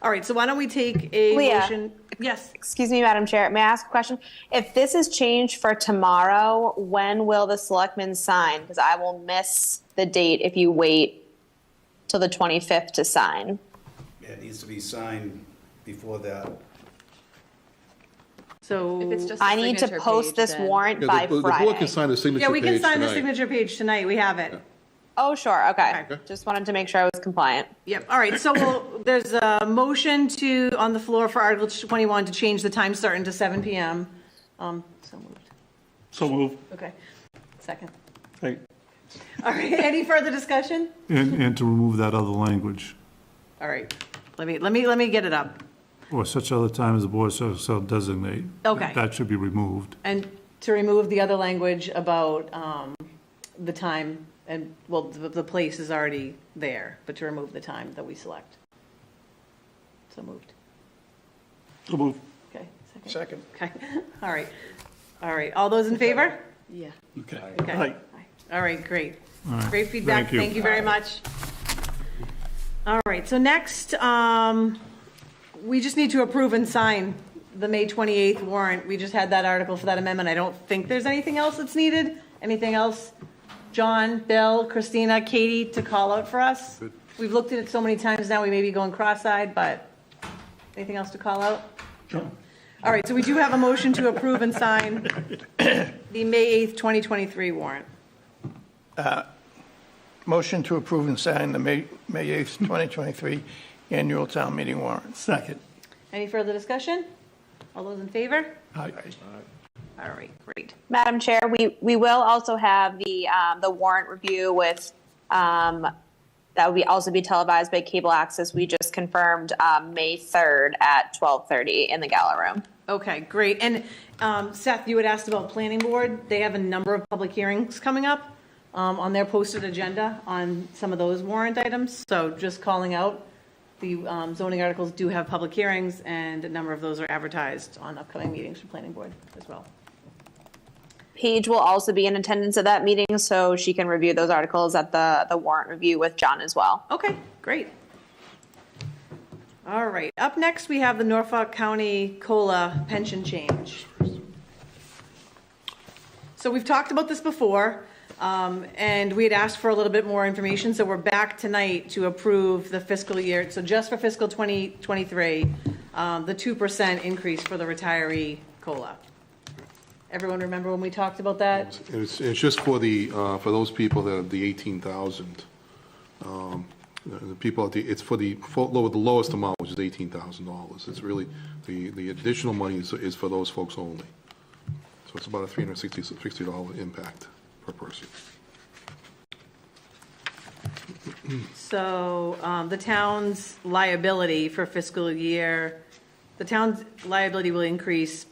All right, so why don't we take a Leah. motion? Yes. Excuse me, Madam Chair, may I ask a question? If this is changed for tomorrow, when will the selectmen sign? Because I will miss the date if you wait till the 25th to sign. Yeah, it needs to be signed before that. So. If it's just a I need to signature post page, this then- warrant Yeah, by the board can Friday. sign the signature Yeah, we page can sign the tonight. signature page tonight, we have it. Oh, sure, okay. Okay. Just wanted to make sure I was compliant. Yep, all right, so there's a motion on the floor for Article 21 to change the time certain to 7 PM. So moved. So move. Okay, second. Hey, All right, any further discussion? And to remove that other language, All right, let me get it up. or such other time as the board shall designate. Okay. That should be removed. And to remove the other language about the time, and, well, the place is already there, but to remove the time that we select. So moved. so move. Okay, second. Second. Okay, all right. All right, all those in favor? Yeah. Okay. Okay. Aye. All right, great. All right. Great feedback. Thank you. Thank you very much. All right, so next, we just need to approve and sign the May 28th warrant. We just had that article for that amendment. I don't think there's anything else that's needed. Anything else? John, Bill, Christina, Katie to call out for us? We've looked at it so many times now, we may be going cross-eyed, but anything else to call out? John? All right, so we do have a motion to approve and sign the May 8th, 2023 warrant. Motion to approve and sign the May 8th, 2023 annual town meeting warrant. Second. Any further discussion? All those in favor? Aye. All right, great. Madam Chair, we will also have the warrant review with, that will also be televised by Cable Access. We just confirmed May 3rd at 12:30 in the gala room. Okay, great. And Seth, you had asked about planning board. They have a number of public hearings coming up on their posted agenda on some of those warrant items. So just calling out, the zoning articles do have public hearings, and a number of those are advertised on upcoming meetings for planning board as well. Paige will also be in attendance at that meeting, so she can review those articles at the warrant review with John as well. Okay, great. All right, up next, we have the Norfolk County COLA pension change. So we've talked about this before, and we had asked for a little bit more information, so we're back tonight to approve the fiscal year, so just for fiscal 2023, the 2% increase for the retiree COLA. Everyone remember when we talked about that? It's just for for those people that have the 18,000. The people it's for the lowest amount, which is $18,000. It's really, the additional money is for those folks only. So it's about a $360 impact per person. So the town's liability for fiscal year, the town's liability will increase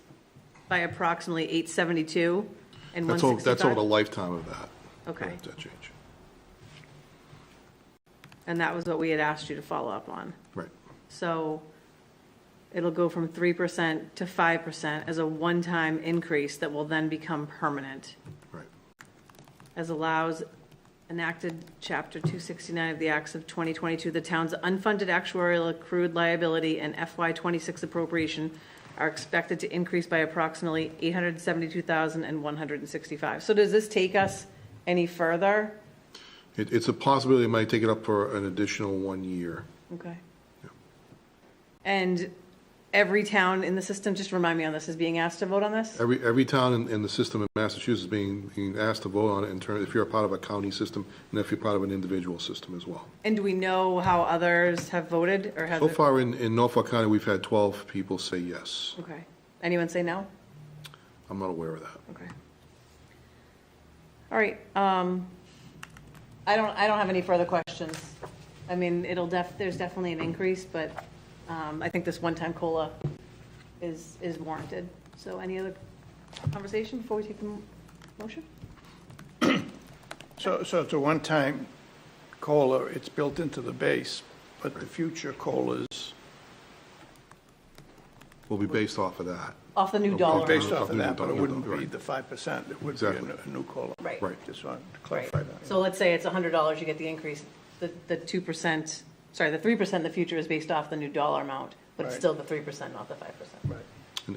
by approximately 872 and That's over 165. the lifetime of that. Okay. That change. And that was what we had asked you to follow up on. Right. So it'll go from 3% to 5% as a one-time increase that will then become permanent. Right. As allows enacted Chapter 269 of the Acts of 2022, the town's unfunded actuarial accrued liability and FY26 appropriation are expected to increase by approximately $872,165. So does this take us any further? It's a possibility it might take it up for an additional 1 year. Okay. And every town in the system, just remind me on this, is being asked to vote on this? Every town in the system in Massachusetts is being asked to vote on it in terms, if you're a part of a county system and if you're part of an individual system as well. And do we know how others have voted or have? So far in Norfolk County, we've had 12 people say yes. Okay. Anyone say no? I'm not aware of that. Okay. All right, I don't have any further questions. I mean, there's definitely an increase, but I think this one-time COLA is warranted. So any other conversation before we take the motion? So it's a one-time COLA, it's built into the base, but the future COLAs Will be based off of that. Off the new dollar based amount. off of that, but it Right. wouldn't be the 5%, it would be Exactly. a new COLA. Right. Right. Just wanted to Right. clarify that. So let's say it's $100, you get the increase. The 2%, sorry, the 3% in the future is based off the new dollar amount, but it's Right. still the 3%, not the 5%. Right.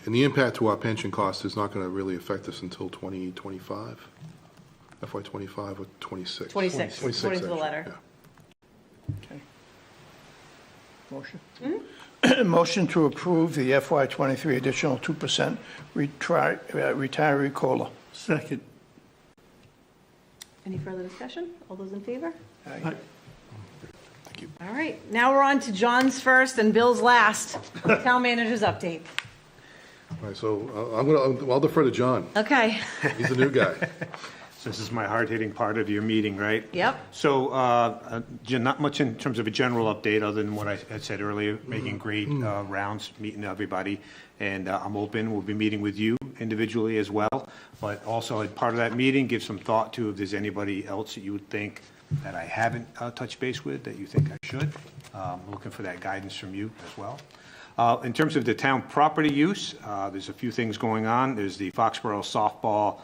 And the impact to our pension cost is not going to really affect us until 2025, FY '25 or '26. 26, according to the actually, letter. yeah. Okay. Motion? Motion to approve the FY '23 additional 2% retiree COLA. Second. Any further discussion? All those in favor? Aye. Thank you. All right, now we're on to John's first and Bill's last. Town manager's update. All right, so I'll defer to John. Okay, He's the new guy. So this is my hard-hitting part of your meeting, right? yep, So, not much in terms of a general update, other than what I had said earlier, making great rounds, meeting everybody. And I'm open, we'll be meeting with you individually as well. But also, as part of that meeting, give some thought to if there's anybody else that you would think that I haven't touched base with, that you think I should. Looking for that guidance from you as well. In terms of the town property use, there's a few things going on. There's the Foxborough softball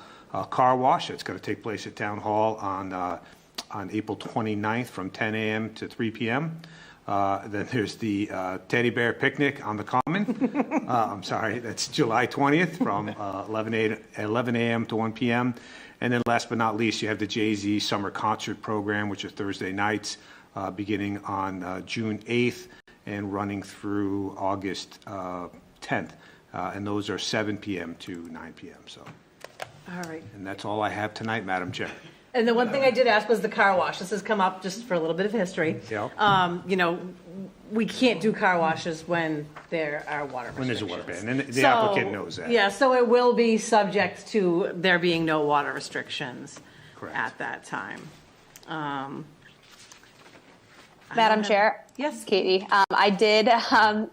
car wash that's going to take place at Town Hall on April 29th from 10 a.m. to 3 p.m. Then there's the teddy bear picnic on the Common. I'm sorry, that's July 20th from 11 a.m. to 1 p.m. And then last but not least, you have the Jay-Z Summer Concert Program, which is Thursday nights, beginning on June 8th and running through August 10th. And those are 7 p.m. to 9 p.m. So. all right. And that's all I have tonight, Madam Chair. And the one thing I did ask was the car wash. This has come up just for a little bit of history. Yeah. You know, we can't do car washes when there are water restrictions. When there's a water ban, and the So, applicant knows that. Yeah, so it will be subject to there being no water restrictions Correct. at that time. I Madam don't have- Chair? Yes. Katie, I did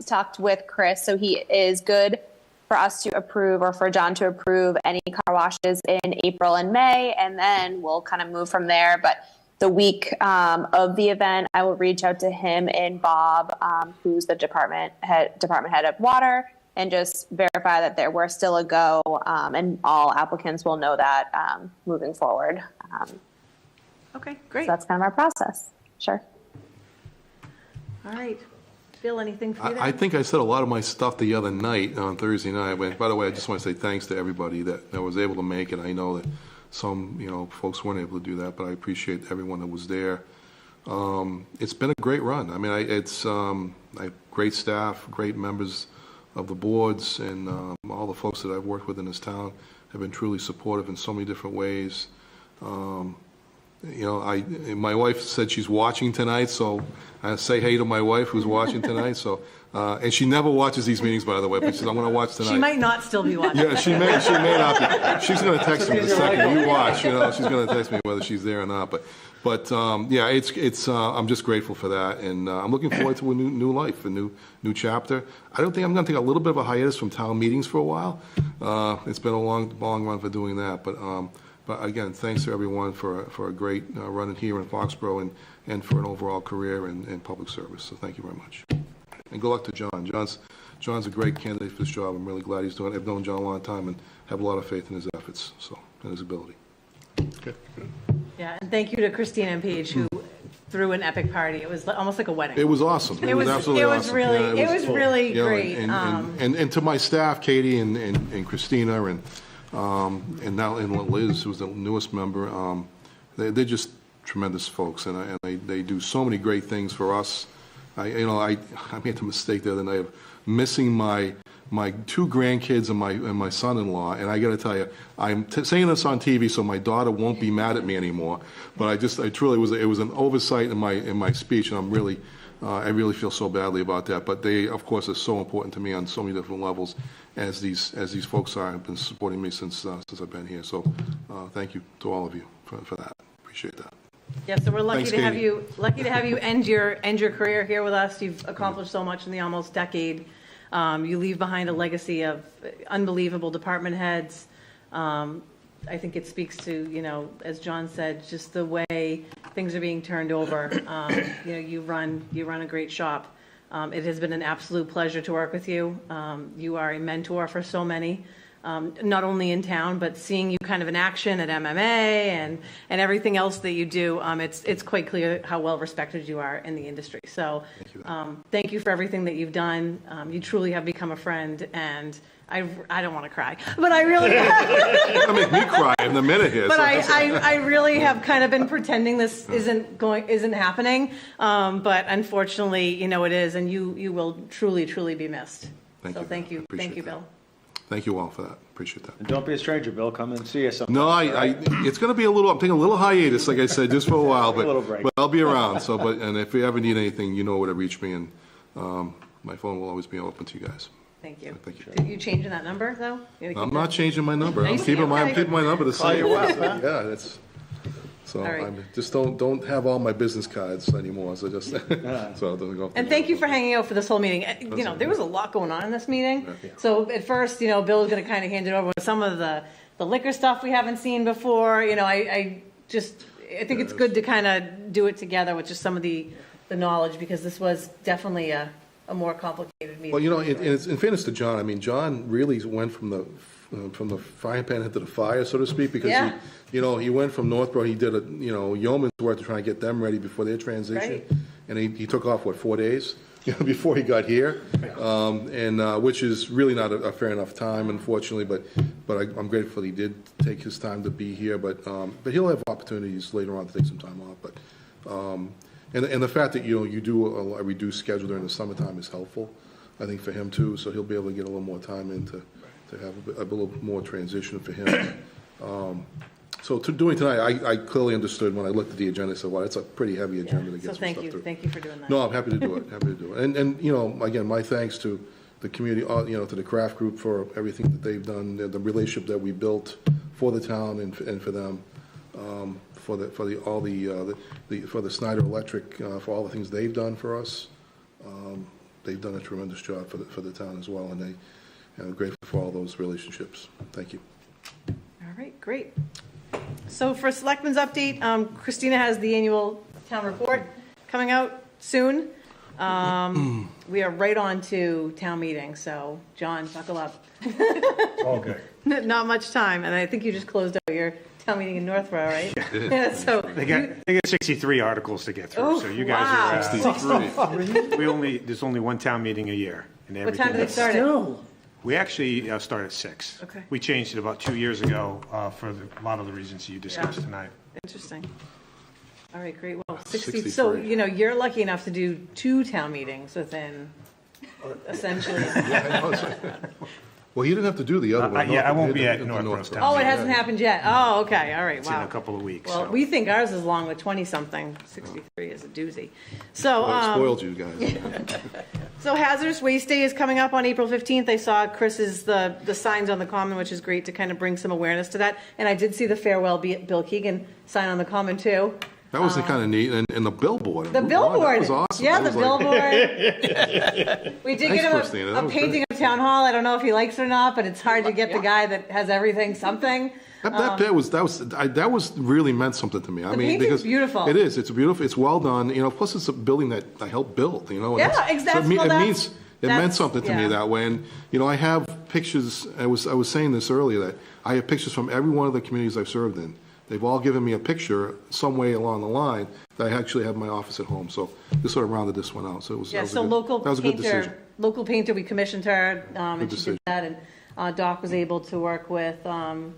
talked with Chris, so he is good for us to approve, or for John to approve any car washes in April and May, and then we'll kind of move from there. But the week of the event, I will reach out to him and Bob, who's the department head of water, and just verify that we're still a go, and all applicants will know that moving forward. Okay, So great. that's kind of our process. Sure. All right. Bill, anything for you there? I think I said a lot of my stuff the other night, on Thursday night. By the way, I just want to say thanks to everybody that was able to make it. I know that some, folks weren't able to do that, but I appreciate everyone that was there. It's been a great run. I mean, I have great staff, great members of the boards, and all the folks that I've worked with in this town have been truly supportive in so many different ways. My wife said she's watching tonight, so I say hey to my wife who's watching tonight. So, and she never watches these meetings, by the way, but she says, I'm going to watch tonight. She might not still be watching. Yeah, she may not be. She's going to text me in a second. You watch, she's going to text me whether she's there or not. But yeah, it's. I'm just grateful for that, and I'm looking forward to a new life, a new chapter. I don't think I'm going to take a little bit of a hiatus from town meetings for a while. It's been a long run for doing that, but again, thanks to everyone for a great run here in Foxborough and for an overall career in public service. So thank you very much. And good luck to John. John's a great candidate for this job. I'm really glad he's doing it. I've known John a long time and have a lot of faith in his efforts, and his ability. Okay. Yeah, and thank you to Christine and Paige, who threw an epic party. It was almost like a wedding. It was awesome. It was absolutely awesome. really, Yeah, it was really great. And to my staff, Katie and Christina and Liz, who's the newest member, they're just tremendous folks, and they do so many great things for us. I made the mistake the other night of missing my two grandkids and my son-in-law, and I got to tell you, I'm saying this on TV so my daughter won't be mad at me anymore. But it was an oversight in my speech, and I'm really I really feel so badly about that, but they, of course, are so important to me on so many different levels, as these folks have been supporting me since I've been here. So thank you to all of you for that. Appreciate that. Yeah, so we're lucky Thanks, to have Katie. you end your career here with us. You've accomplished so much in the almost decade. You leave behind a legacy of unbelievable department heads. I think it speaks to, you know, as John said, just the way things are being turned over. You know, you run a great shop. It has been an absolute pleasure to work with you. You are a mentor for so many, not only in town, but seeing you kind of in action at MMA and everything else that you do. It's quite clear how well respected you are in the industry. So thank you for everything that you've done. You truly have become a friend, and I don't want to cry, but I really You're gonna make me cry in a minute here. but so- I really have kind of been pretending this isn't happening. But unfortunately, you know, it is, and you will truly be missed. Thank So you. thank you, Appreciate that. Bill. Thank you all for that. Appreciate that. And don't be a stranger, Bill. Come and see us sometime. No, it's going to be I'm taking a little hiatus, like I said, just for a while, but, little break. but I'll be around. So, and if you ever need anything, you know where to reach me, and my phone will always be open to you guys. Thank you. Thank you. Did you changing that number though? You gonna I'm keep not that? changing my number. I'm Nice. keeping Okay. my number the same. your wife, huh? Yeah, that's, so All right. I just don't have all my business cards anymore, so just, so it doesn't go. And thank you for hanging out for this whole meeting. You know, there was a lot going on in this meeting. So at first, you know, Bill was going to kind of hand it over with some of the liquor stuff we haven't seen before. You know, I think it's good to kind of do it together with just some of the knowledge, because this was definitely a more complicated meeting. Well, you know, in fairness to John, I mean, John really went from the frying pan into the fire, so to speak, because Yeah. he went from Northborough, he did yeoman's work to try and get them ready before their transition. Right. And he took off, 4 days, before he got here, which is really not a fair enough time, unfortunately, but I'm grateful he did take his time to be here, but he'll have opportunities later on to take some time off, but, and the fact that, you do a reduced schedule during the summertime is helpful, I think, for him too, so he'll be able to get a little more time in to have a little more transition for him. So doing tonight, I clearly understood when I looked at the agenda, I said, well, it's a pretty heavy agenda to get So some thank stuff you. through. Thank you for doing that. No, I'm happy to do it, And again, my thanks to the community, to the craft group for everything that they've done, the relationship that we built for the town and for them, for the Snyder Electric, for all the things they've done for us. They've done a tremendous job for the town as well, and I'm grateful for all those relationships. Thank you. All right, great. So for Selectmen's update, Christina has the annual town report coming out soon. We are right on to town meeting, so John, buckle up. Okay. Not much time, and I think you just closed out your town meeting in Northborough, right? Yeah, so. They got 63 articles to get through, Oh, so you guys wow. there's only one town meeting a year. And What time do they everything start it? We actually start at 6. Okay. We changed it about 2 years ago for a lot of the reasons you discussed Yeah. tonight. Interesting. All right, great. Well, 60, 63. so, you're lucky enough to do 2 town meetings within, essentially. Well, you didn't have to do the other one. Yeah, I won't be North- at the Northborough's North- town. Oh, it hasn't happened yet? Oh, okay, all right, It's in wow. a couple of weeks. Well, so. we think ours is long with 20-something. 63 is a doozy. So, Well, it spoiled you guys. so Hazardous Waste Day is coming up on April 15th. I saw Chris's, the signs on the common, which is great to kind of bring some awareness to that. And I did see the farewell Bill Keegan sign on the common, too. That was kind of neat, and the billboard. The Wow, billboard. That was awesome. Yeah, I the was like- billboard. We did Thanks, get him Christina. a That was painting of Town Hall. I don't know if he likes it or not, but it's hard to get the guy that has everything something. That was really meant something to me. I The mean, painting's because beautiful. It is. It's beautiful. It's well done. Plus, it's a building that I helped build. And Yeah, that's- exactly. So it Well, means it meant that's- something to me yeah. that way. And I have pictures. I was saying this earlier, that I have pictures from every one of the communities I've served in. They've all given me a picture some way along the line that I actually have in my office at home. So this sort of rounded this one out. So it was. Yeah, that was a so good- that was a good decision. local painter, we commissioned her, and she decision. did that. And Doc was able to work with Well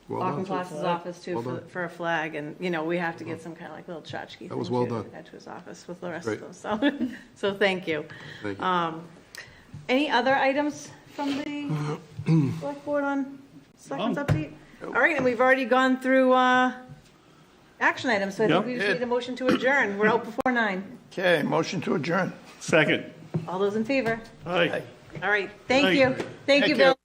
done. Auchincloss's office too Well done. for a flag. And, we have to get some kind of like little tchotchke. That was thing, well too, done. to add to his office with the rest Great. of those. So thank you. Thank you. Any other items from the select board on selectmen's update? All right, and we've already gone through action items, so I think we just need a motion to adjourn. We're out before 9. Okay, motion to adjourn. Second. All those in favor? Aye. All right, thank Aye. you. Thank you, Thank Bill.